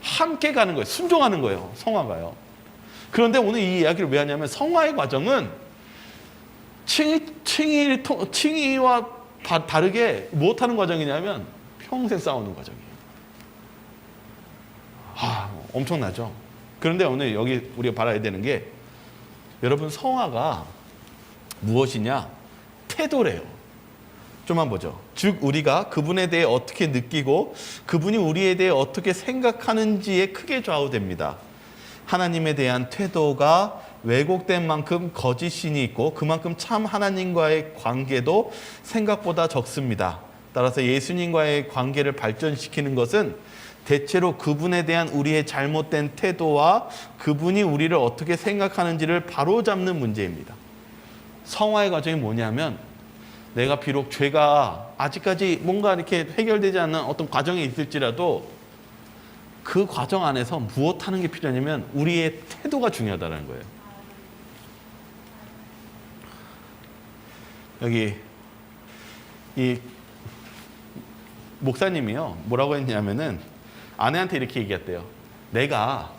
Speaker 1: 함께 가는 거예요. 순종하는 거예요. 성화가요. 그런데 오늘 이 이야기를 왜 하냐면, 성화의 과정은 칭의와 다르게 못하는 과정이냐면 평생 싸우는 과정이에요. 엄청나죠? 그런데 오늘 여기 우리가 바라야 되는 게, 여러분 성화가 무엇이냐? 태도래요. 좀만 보죠. 즉 우리가 그분에 대해 어떻게 느끼고 그분이 우리에 대해 어떻게 생각하는지에 크게 좌우됩니다. 하나님에 대한 태도가 왜곡된 만큼 거짓신이 있고, 그만큼 참 하나님과의 관계도 생각보다 적습니다. 따라서 예수님과의 관계를 발전시키는 것은 대체로 그분에 대한 우리의 잘못된 태도와 그분이 우리를 어떻게 생각하는지를 바로잡는 문제입니다. 성화의 과정이 뭐냐면, 내가 비록 죄가 아직까지 뭔가 이렇게 해결되지 않는 어떤 과정에 있을지라도 그 과정 안에서 무엇 하는 게 필요하냐면 우리의 태도가 중요하다는 거예요. 여기 이 목사님이요, 뭐라고 했냐면은 아내한테 이렇게 얘기했대요. 내가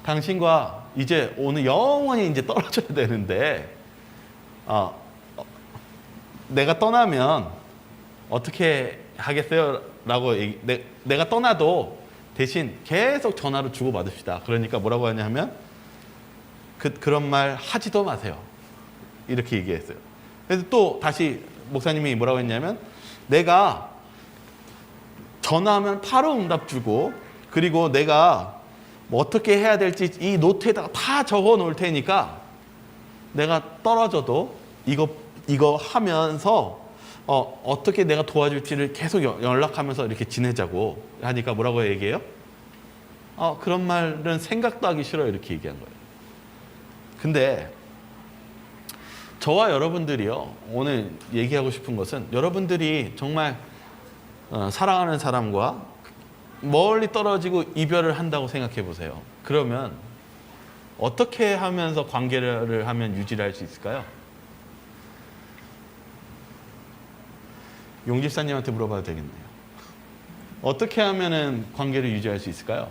Speaker 1: 당신과 이제 오늘 영원히 이제 떨어져야 되는데, 내가 떠나면 어떻게 하겠어요? 라고 내가 떠나도 대신 계속 전화로 주고받읍시다. 그러니까 뭐라고 하냐면, 그런 말 하지도 마세요. 이렇게 얘기했어요. 그래서 또 다시 목사님이 뭐라고 했냐면, 내가 전화하면 바로 응답 주고, 그리고 내가 뭐 어떻게 해야 될지 이 노트에다가 다 적어 놓을 테니까 내가 떨어져도 이거 하면서 어떻게 내가 도와줄지를 계속 연락하면서 이렇게 지내자고 하니까 뭐라고 얘기해요? 그런 말은 생각도 하기 싫어요. 이렇게 얘기한 거예요. 근데 저와 여러분들이요, 오늘 얘기하고 싶은 것은, 여러분들이 정말 사랑하는 사람과 멀리 떨어지고 이별을 한다고 생각해 보세요. 그러면 어떻게 하면서 관계를 하면 유지를 할 수 있을까요? 용집사님한테 물어봐도 되겠네요. 어떻게 하면은 관계를 유지할 수 있을까요?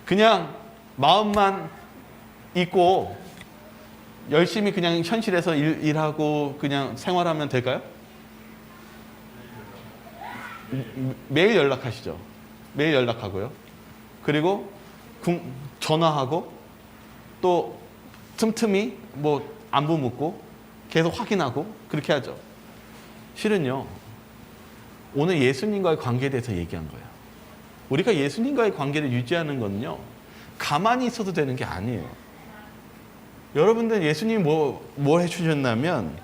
Speaker 1: 그냥 마음만 있고 열심히 그냥 현실에서 일하고 그냥 생활하면 될까요? 매일 연락하시죠. 매일 연락하고요. 그리고 전화하고 또 틈틈이 뭐 안부 묻고 계속 확인하고 그렇게 하죠. 실은요, 오늘 예수님과의 관계에 대해서 얘기한 거예요. 우리가 예수님과의 관계를 유지하는 거는요, 가만히 있어도 되는 게 아니에요. 여러분들 예수님이 뭐 해주셨냐면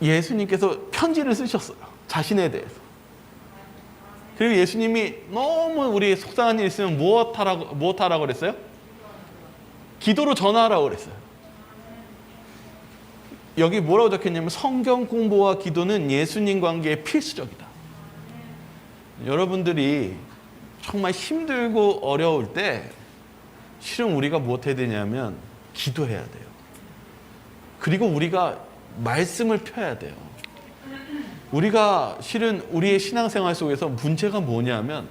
Speaker 1: 예수님께서 편지를 쓰셨어요. 자신에 대해서. 그리고 예수님이 너무 우리 속상한 일 있으면 무엇하라고 그랬어요? 기도로 전하라고 그랬어요. 여기 뭐라고 적혔냐면 성경 공부와 기도는 예수님 관계에 필수적이다. 여러분들이 정말 힘들고 어려울 때 실은 우리가 무엇 해야 되냐면 기도해야 돼요. 그리고 우리가 말씀을 펴야 돼요. 우리가 실은 우리의 신앙생활 속에서 문제가 뭐냐면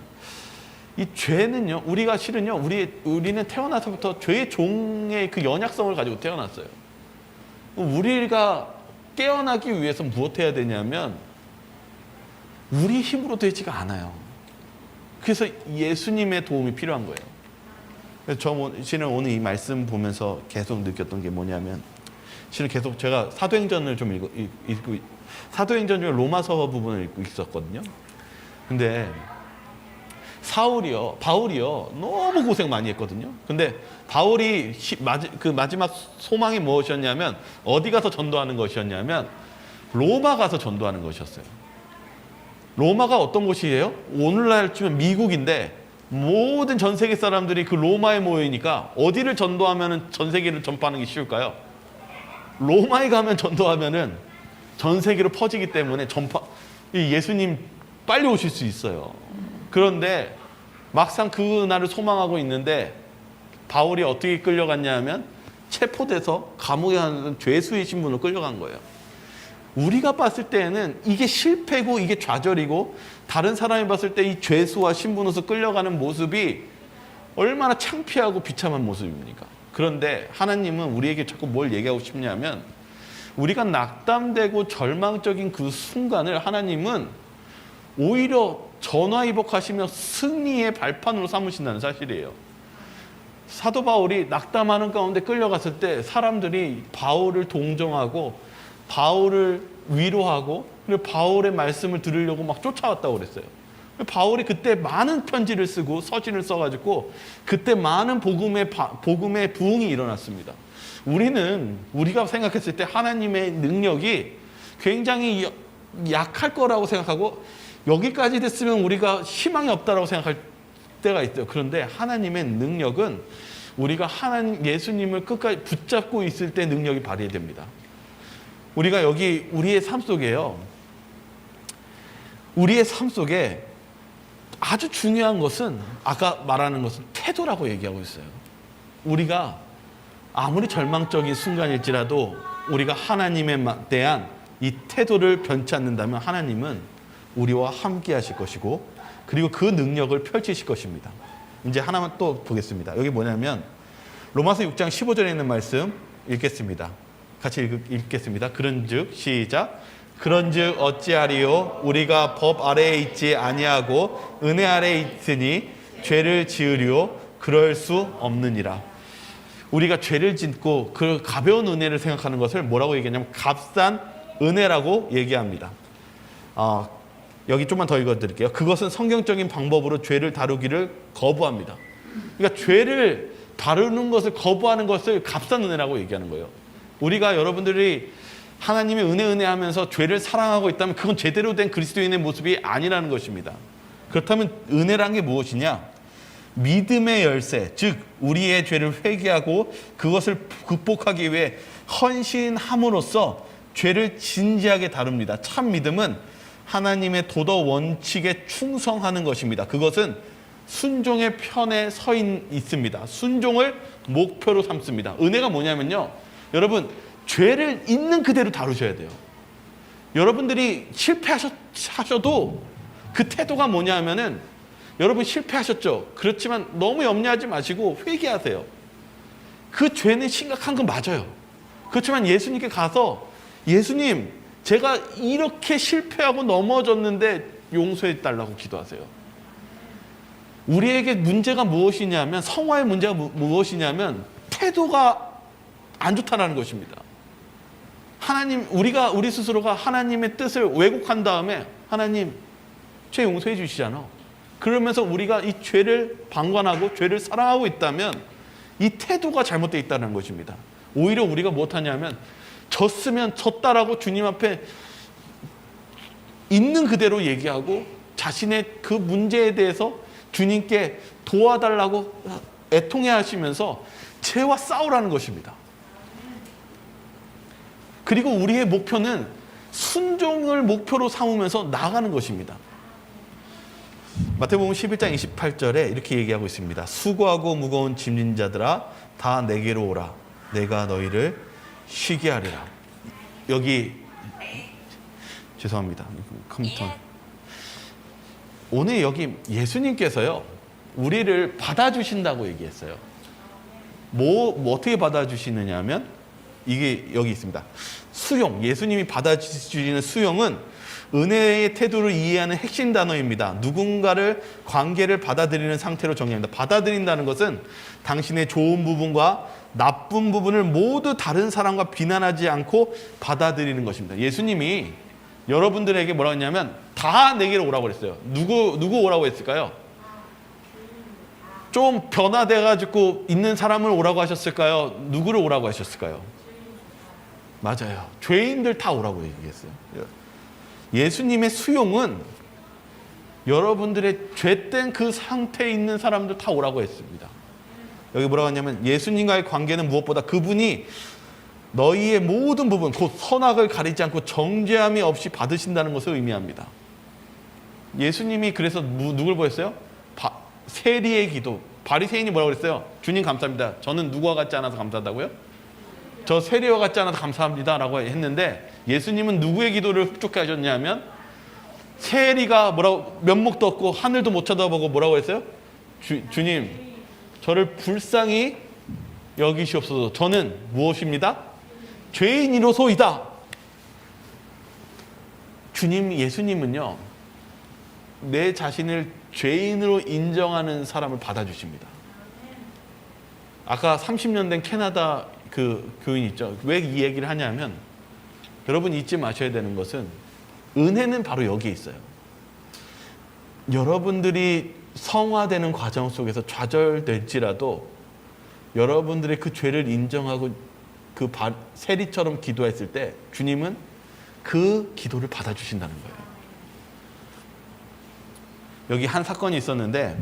Speaker 1: 이 죄는요, 우리가 실은요, 우리는 태어나서부터 죄의 종의 그 연약성을 가지고 태어났어요. 우리가 깨어나기 위해서 무엇 해야 되냐면 우리 힘으로 되지가 않아요. 그래서 예수님의 도움이 필요한 거예요. 그래서 실은 오늘 이 말씀 보면서 계속 느꼈던 게 뭐냐면 실은 계속 제가 사도행전을 좀 읽고 사도행전 중에 로마서 부분을 읽고 있었거든요. 근데 바울이요 너무 고생 많이 했거든요. 근데 바울이 그 마지막 소망이 무엇이었냐면 어디 가서 전도하는 것이었냐면 로마 가서 전도하는 것이었어요. 로마가 어떤 곳이에요? 오늘날 치면 미국인데 모든 전 세계 사람들이 그 로마에 모이니까 어디를 전도하면 전 세계를 전파하는 게 쉬울까요? 로마에 가면 전도하면은 전 세계로 퍼지기 때문에 예수님 빨리 오실 수 있어요. 그런데 막상 그날을 소망하고 있는데 바울이 어떻게 끌려갔냐 하면 체포돼서 감옥에 가는 죄수의 신분으로 끌려간 거예요. 우리가 봤을 때는 이게 실패고 이게 좌절이고 다른 사람이 봤을 때 이 죄수와 신분으로서 끌려가는 모습이 얼마나 창피하고 비참한 모습입니까? 그런데 하나님은 우리에게 자꾸 뭘 얘기하고 싶냐면 우리가 낙담되고 절망적인 그 순간을 하나님은 오히려 전화위복하시며 승리의 발판으로 삼으신다는 사실이에요. 사도 바울이 낙담하는 가운데 끌려갔을 때 사람들이 바울을 동정하고 바울을 위로하고 그리고 바울의 말씀을 들으려고 막 쫓아왔다고 그랬어요. 바울이 그때 많은 편지를 쓰고 서신을 써가지고 그때 많은 복음의 부흥이 일어났습니다. 우리가 생각했을 때 하나님의 능력이 굉장히 약할 거라고 생각하고 여기까지 됐으면 우리가 희망이 없다라고 생각할 때가 있어요. 그런데 하나님의 능력은 우리가 예수님을 끝까지 붙잡고 있을 때 능력이 발휘됩니다. 우리가 여기 우리의 삶 속에 아주 중요한 것은 아까 말하는 것은 태도라고 얘기하고 있어요. 우리가 아무리 절망적인 순간일지라도 우리가 하나님에 대한 이 태도를 변치 않는다면 하나님은 우리와 함께 하실 것이고 그리고 그 능력을 펼치실 것입니다. 이제 하나만 또 보겠습니다. 여기 뭐냐면 로마서 6장 15절에 있는 말씀 읽겠습니다. 같이 읽겠습니다. 그런즉 시작. 그런즉 어찌하리요 우리가 법 아래에 있지 아니하고 은혜 아래에 있으니 죄를 지으리요 그럴 수 없느니라. 우리가 죄를 짓고 그 가벼운 은혜를 생각하는 것을 뭐라고 얘기하냐면 값싼 은혜라고 얘기합니다. 여기 좀만 더 읽어드릴게요. 그것은 성경적인 방법으로 죄를 다루기를 거부합니다. 그러니까 죄를 다루는 것을 거부하는 것을 값싼 은혜라고 얘기하는 거예요. 우리가 여러분들이 하나님의 은혜 하면서 죄를 사랑하고 있다면 그건 제대로 된 그리스도인의 모습이 아니라는 것입니다. 그렇다면 은혜란 게 무엇이냐? 믿음의 열쇠, 즉 우리의 죄를 회개하고 그것을 극복하기 위해 헌신함으로써 죄를 진지하게 다룹니다. 참 믿음은 하나님의 도덕 원칙에 충성하는 것입니다. 그것은 순종의 편에 서 있습니다. 순종을 목표로 삼습니다. 은혜가 뭐냐면요, 여러분, 죄를 있는 그대로 다루셔야 돼요. 여러분들이 실패하셔도 그 태도가 뭐냐 하면은, 여러분 실패하셨죠? 그렇지만 너무 염려하지 마시고 회개하세요. 그 죄는 심각한 건 맞아요. 그렇지만 예수님께 가서, 예수님, 제가 이렇게 실패하고 넘어졌는데 용서해 달라고 기도하세요. 우리에게 문제가 무엇이냐면, 성화의 문제가 무엇이냐면 태도가 안 좋다는 것입니다. 우리 스스로가 하나님의 뜻을 왜곡한 다음에, 하나님 죄 용서해 주시잖아. 그러면서 우리가 이 죄를 방관하고 죄를 사랑하고 있다면 이 태도가 잘못되어 있다는 것입니다. 오히려 우리가 못하냐면, 졌으면 졌다라고 주님 앞에 있는 그대로 얘기하고 자신의 그 문제에 대해서 주님께 도와달라고 애통해 하시면서 죄와 싸우라는 것입니다. 그리고 우리의 목표는 순종을 목표로 삼으면서 나아가는 것입니다. 마태복음 11장 28절에 이렇게 얘기하고 있습니다. 수고하고 무거운 짐진 자들아 다 내게로 오라. 내가 너희를 쉬게 하리라. 여기 죄송합니다. 컴퓨터. 오늘 여기 예수님께서요, 우리를 받아주신다고 얘기했어요. 뭐 어떻게 받아주시느냐 하면, 이게 여기 있습니다. 수용, 예수님이 받아주시는 수용은 은혜의 태도를 이해하는 핵심 단어입니다. 누군가를, 관계를 받아들이는 상태로 정의합니다. 받아들인다는 것은 당신의 좋은 부분과 나쁜 부분을 모두 다른 사람과 비난하지 않고 받아들이는 것입니다. 예수님이 여러분들에게 뭐라고 했냐면 다 내게로 오라고 그랬어요. 누구 오라고 했을까요? 좀 변화돼가지고 있는 사람을 오라고 하셨을까요? 누구를 오라고 하셨을까요? 맞아요. 죄인들 다 오라고 얘기했어요. 예수님의 수용은 여러분들의 죄된 그 상태에 있는 사람들 다 오라고 했습니다. 여기 뭐라고 하냐면, 예수님과의 관계는 무엇보다 그분이 너희의 모든 부분, 곧 선악을 가리지 않고 정죄함이 없이 받으신다는 것을 의미합니다. 예수님이 그래서 누굴 보였어요? 세리의 기도. 바리새인이 뭐라고 그랬어요? 주님 감사합니다. 저는 누구와 같지 않아서 감사하다고요? 저 세리와 같지 않아서 감사합니다 라고 했는데, 예수님은 누구의 기도를 흡족해 하셨냐면, 세리가 뭐라고 면목도 없고 하늘도 못 쳐다보고 뭐라고 했어요? 주님, 저를 불쌍히 여기시옵소서. 저는 무엇입니다? 죄인이로소이다. 예수님은요, 내 자신을 죄인으로 인정하는 사람을 받아주십니다. 아까 30년 된 캐나다 그 교인 있죠. 왜 이 얘기를 하냐면, 여러분 잊지 마셔야 되는 것은, 은혜는 바로 여기에 있어요. 여러분들이 성화되는 과정 속에서 좌절될지라도 여러분들의 그 죄를 인정하고 그 세리처럼 기도했을 때 주님은 그 기도를 받아주신다는 거예요. 여기 한 사건이 있었는데,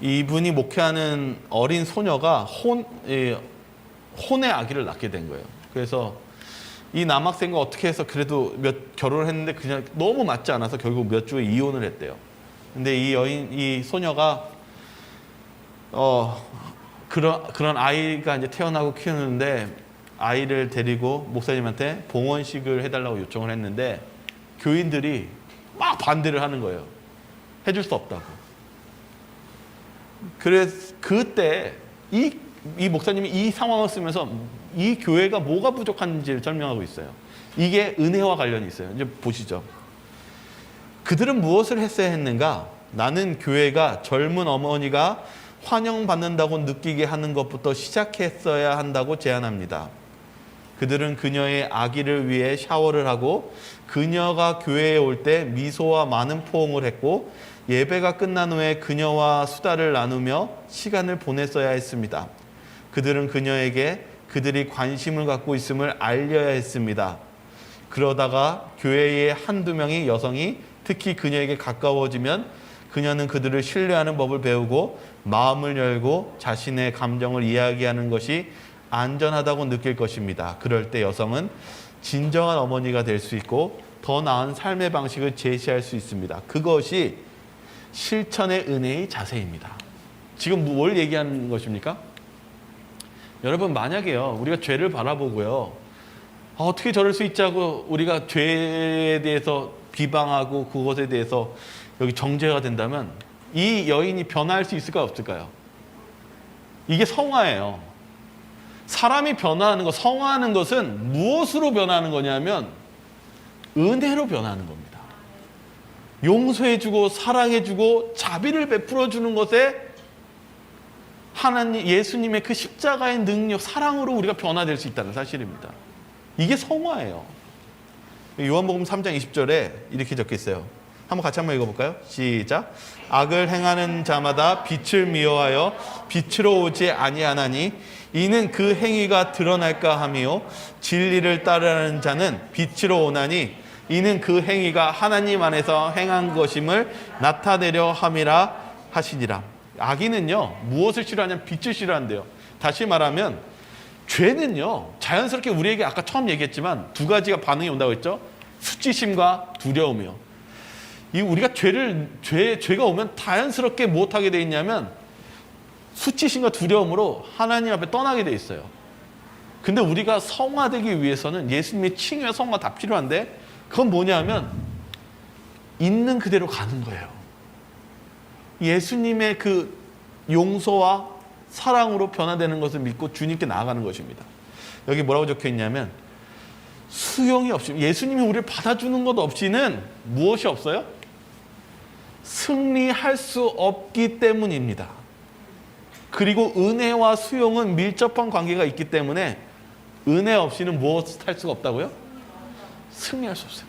Speaker 1: 이분이 목회하는 어린 소녀가 혼의 아기를 낳게 된 거예요. 그래서 이 남학생과 어떻게 해서 그래도 결혼을 했는데 그냥 너무 맞지 않아서 결국 몇 주에 이혼을 했대요. 근데 이 소녀가 그런 아이가 이제 태어나고 키우는데, 아이를 데리고 목사님한테 봉헌식을 해달라고 요청을 했는데 교인들이 막 반대를 하는 거예요. 해줄 수 없다고. 그래서 그때 이 목사님이 이 상황을 쓰면서 이 교회가 뭐가 부족한지를 설명하고 있어요. 이게 은혜와 관련이 있어요. 이제 보시죠. 그들은 무엇을 했어야 했는가? 나는 교회가 젊은 어머니가 환영받는다고 느끼게 하는 것부터 시작했어야 한다고 제안합니다. 그들은 그녀의 아기를 위해 샤워를 하고, 그녀가 교회에 올 때 미소와 많은 포옹을 했고, 예배가 끝난 후에 그녀와 수다를 나누며 시간을 보냈어야 했습니다. 그들은 그녀에게 그들이 관심을 갖고 있음을 알려야 했습니다. 그러다가 교회의 한두 명의 여성이 특히 그녀에게 가까워지면 그녀는 그들을 신뢰하는 법을 배우고 마음을 열고 자신의 감정을 이야기하는 것이 안전하다고 느낄 것입니다. 그럴 때 여성은 진정한 어머니가 될 수 있고 더 나은 삶의 방식을 제시할 수 있습니다. 그것이 실천의 은혜의 자세입니다. 지금 뭘 얘기하는 것입니까? 여러분, 만약에요, 우리가 죄를 바라보고요, 어떻게 저럴 수 있지 하고 우리가 죄에 대해서 비방하고 그것에 대해서 여기 정죄가 된다면 이 여인이 변화할 수 있을까요, 없을까요? 이게 성화예요. 사람이 변화하는 것, 성화하는 것은 무엇으로 변화하는 거냐면 은혜로 변화하는 겁니다. 용서해주고 사랑해주고 자비를 베풀어주는 것에 하나님, 예수님의 그 십자가의 능력, 사랑으로 우리가 변화될 수 있다는 사실입니다. 이게 성화예요. 요한복음 3장 20절에 이렇게 적혀 있어요. 한번 같이 한번 읽어볼까요? 시작. 악을 행하는 자마다 빛을 미워하여 빛으로 오지 아니하나니 이는 그 행위가 드러날까 하며 진리를 따르는 자는 빛으로 오나니 이는 그 행위가 하나님 안에서 행한 것임을 나타내려 함이라 하시니라. 악인은요, 무엇을 싫어하냐면 빛을 싫어한대요. 다시 말하면 죄는요, 자연스럽게 우리에게 아까 처음 얘기했지만 두 가지가 반응이 온다고 했죠. 수치심과 두려움이요. 이 우리가 죄가 오면 자연스럽게 무엇하게 돼 있냐면 수치심과 두려움으로 하나님 앞에 떠나게 돼 있어요. 근데 우리가 성화되기 위해서는 예수님의 칭의와 성화 다 필요한데 그건 뭐냐면 있는 그대로 가는 거예요. 예수님의 그 용서와 사랑으로 변화되는 것을 믿고 주님께 나아가는 것입니다. 여기 뭐라고 적혀 있냐면 수용이 없이, 예수님이 우리를 받아주는 것 없이는 무엇이 없어요? 승리할 수 없기 때문입니다. 그리고 은혜와 수용은 밀접한 관계가 있기 때문에 은혜 없이는 무엇을 할 수가 없다고요? 승리할 수 없어요.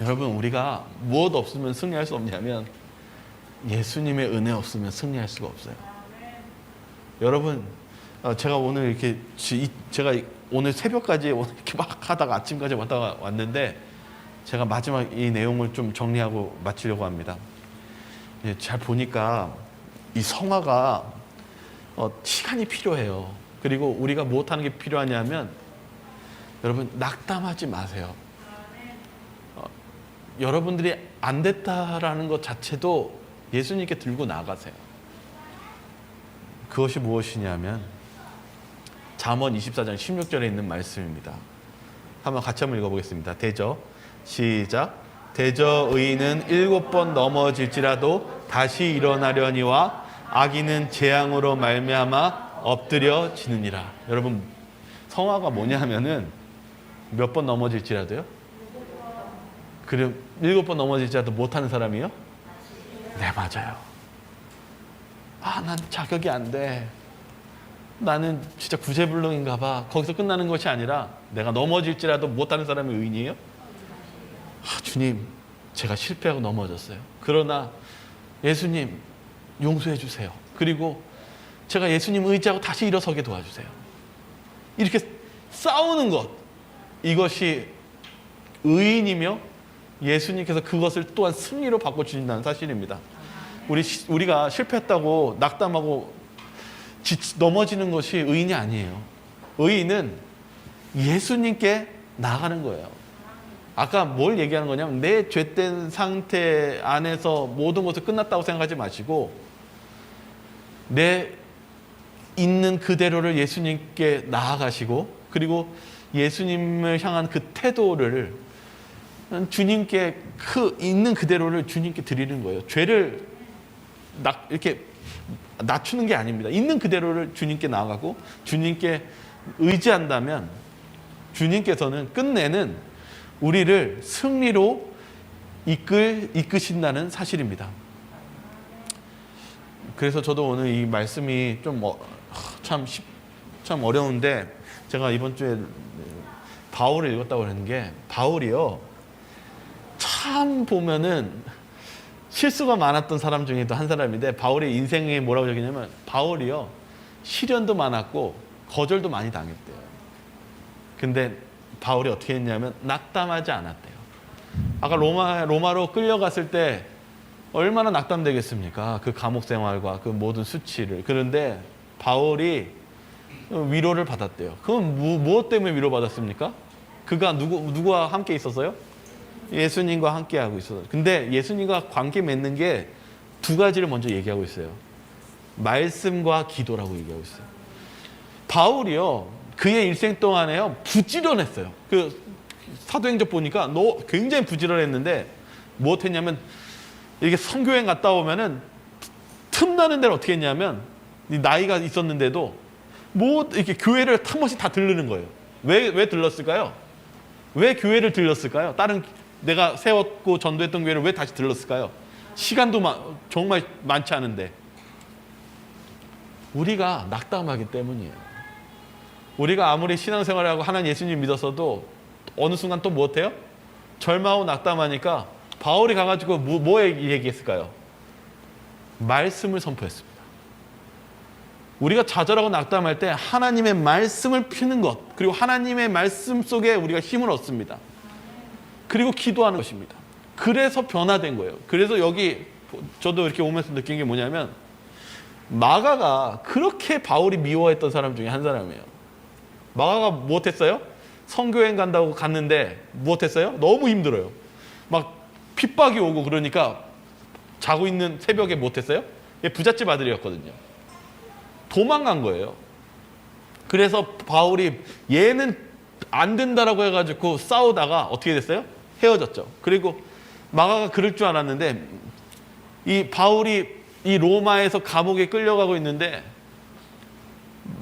Speaker 1: 여러분, 우리가 무엇 없으면 승리할 수 없냐면 예수님의 은혜 없으면 승리할 수가 없어요. 여러분, 제가 오늘 이렇게 제가 오늘 새벽까지 이렇게 막 하다가 아침까지 왔는데 제가 마지막 이 내용을 좀 정리하고 마치려고 합니다. 잘 보니까 이 성화가 시간이 필요해요. 그리고 우리가 무엇하는 게 필요하냐면 여러분, 낙담하지 마세요. 여러분들이 안 됐다라는 것 자체도 예수님께 들고 나가세요. 그것이 무엇이냐면 잠언 24장 16절에 있는 말씀입니다. 한번 같이 한번 읽어보겠습니다. 대저, 시작. 대저 의인은 7번 넘어질지라도 다시 일어나려니와 악인은 재앙으로 말미암아 엎드려지느니라. 여러분, 성화가 뭐냐면은 몇 번 넘어질지라도요? 그럼 7번 넘어질지라도 못하는 사람이요? 네, 맞아요. 난 자격이 안 돼. 나는 진짜 구제불능인가 봐. 거기서 끝나는 것이 아니라 내가 넘어질지라도 못하는 사람이 의인이에요? 주님, 제가 실패하고 넘어졌어요. 그러나 예수님 용서해 주세요. 그리고 제가 예수님 의지하고 다시 일어서게 도와주세요. 이렇게 싸우는 것, 이것이 의인이며 예수님께서 그것을 또한 승리로 바꿔주신다는 사실입니다. 우리가 실패했다고 낙담하고 넘어지는 것이 의인이 아니에요. 의인은 예수님께 나가는 거예요. 아까 뭘 얘기하는 거냐면 내 죄된 상태 안에서 모든 것을 끝났다고 생각하지 마시고 내 있는 그대로를 예수님께 나아가시고 그리고 예수님을 향한 그 태도를 주님께 그 있는 그대로를 주님께 드리는 거예요. 죄를 이렇게 낮추는 게 아닙니다. 있는 그대로를 주님께 나아가고 주님께 의지한다면 주님께서는 끝내는 우리를 승리로 이끄신다는 사실입니다. 그래서 저도 오늘 이 말씀이 참 어려운데 제가 이번 주에 바울을 읽었다고 하는 게 바울이요. 참 보면은 실수가 많았던 사람 중에도 한 사람인데 바울의 인생에 뭐라고 적냐면 바울이요. 시련도 많았고 거절도 많이 당했대요. 근데 바울이 어떻게 했냐면 낙담하지 않았대요. 아까 로마로 끌려갔을 때 얼마나 낙담되겠습니까? 그 감옥 생활과 그 모든 수치를. 그런데 바울이 위로를 받았대요. 그건 무엇 때문에 위로받았습니까? 그가 누구와 함께 있었어요? 예수님과 함께 하고 있었어요. 근데 예수님과 관계 맺는 게 두 가지를 먼저 얘기하고 있어요. 말씀과 기도라고 얘기하고 있어요. 바울이요, 그의 일생 동안에요, 부지런했어요. 그 사도행전 보니까 너 굉장히 부지런했는데 무엇했냐면, 이렇게 선교행 갔다 오면은 틈나는 데를 어떻게 했냐면, 나이가 있었는데도 뭐 이렇게 교회를 한 번씩 다 들르는 거예요. 왜 들렀을까요? 왜 교회를 들렀을까요? 다른 내가 세웠고 전도했던 교회를 왜 다시 들렀을까요? 시간도 정말 많지 않은데. 우리가 낙담하기 때문이에요. 우리가 아무리 신앙생활을 하고 하나님 예수님 믿었어도 어느 순간 또 무엇해요? 절망하고 낙담하니까 바울이 가가지고 뭐 얘기했을까요? 말씀을 선포했습니다. 우리가 좌절하고 낙담할 때 하나님의 말씀을 피는 것, 그리고 하나님의 말씀 속에 우리가 힘을 얻습니다. 그리고 기도하는 것입니다. 그래서 변화된 거예요. 그래서 여기 저도 이렇게 오면서 느낀 게 뭐냐면, 마가가 그렇게 바울이 미워했던 사람 중에 한 사람이에요. 마가가 무엇했어요? 선교행 간다고 갔는데 무엇했어요? 너무 힘들어요. 막 핍박이 오고 그러니까 자고 있는 새벽에 무엇했어요? 얘 부잣집 아들이었거든요. 도망간 거예요. 그래서 바울이 얘는 안 된다라고 해가지고 싸우다가 어떻게 됐어요? 헤어졌죠. 그리고 마가가 그럴 줄 알았는데, 이 바울이 이 로마에서 감옥에 끌려가고 있는데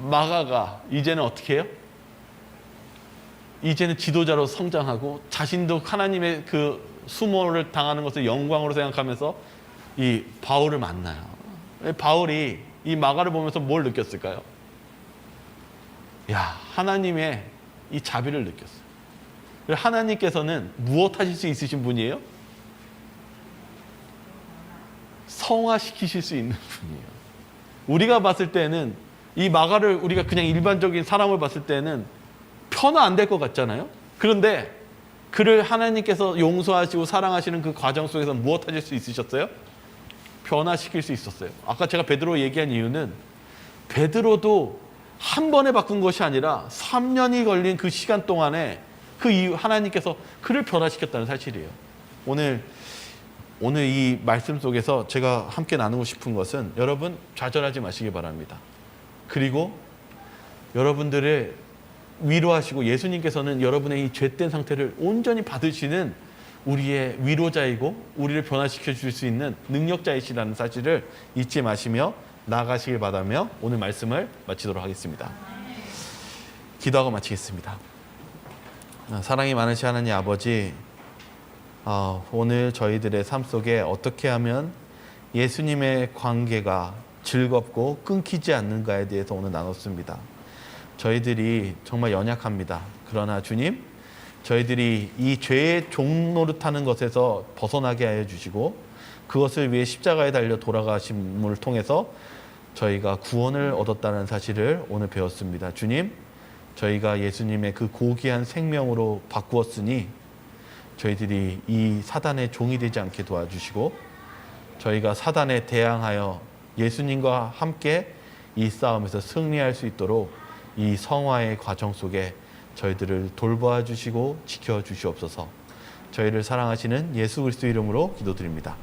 Speaker 1: 마가가 이제는 어떻게 해요? 이제는 지도자로 성장하고 자신도 하나님의 그 수모를 당하는 것을 영광으로 생각하면서 이 바울을 만나요. 바울이 이 마가를 보면서 뭘 느꼈을까요? 야, 하나님의 이 자비를 느꼈어요. 하나님께서는 무엇 하실 수 있으신 분이에요? 성화시키실 수 있는 분이에요. 우리가 봤을 때는 이 마가를, 우리가 그냥 일반적인 사람을 봤을 때는 편화 안 될 것 같잖아요. 그런데 그를 하나님께서 용서하시고 사랑하시는 그 과정 속에서 무엇 하실 수 있으셨어요? 변화시킬 수 있었어요. 아까 제가 베드로 얘기한 이유는, 베드로도 한 번에 바꾼 것이 아니라 3년이 걸린 그 시간 동안에 그 이유 하나님께서 그를 변화시켰다는 사실이에요. 오늘 이 말씀 속에서 제가 함께 나누고 싶은 것은, 여러분 좌절하지 마시기 바랍니다. 그리고 여러분들을 위로하시고, 예수님께서는 여러분의 이 죄된 상태를 온전히 받으시는 우리의 위로자이고 우리를 변화시켜 줄 수 있는 능력자이시라는 사실을 잊지 마시며 나아가시길 바라며 오늘 말씀을 마치도록 하겠습니다. 기도하고 마치겠습니다. 사랑이 많으신 하나님 아버지, 오늘 저희들의 삶 속에 어떻게 하면 예수님의 관계가 즐겁고 끊기지 않는가에 대해서 오늘 나눴습니다. 저희들이 정말 연약합니다. 그러나 주님, 저희들이 이 죄의 종노릇하는 것에서 벗어나게 하여 주시고, 그것을 위해 십자가에 달려 돌아가심을 통해서 저희가 구원을 얻었다는 사실을 오늘 배웠습니다. 주님, 저희가 예수님의 그 고귀한 생명으로 바꾸었으니 저희들이 이 사단의 종이 되지 않게 도와주시고, 저희가 사단에 대항하여 예수님과 함께 이 싸움에서 승리할 수 있도록 이 성화의 과정 속에 저희들을 돌보아 주시고 지켜 주시옵소서. 저희를 사랑하시는 예수 그리스도 이름으로 기도드립니다.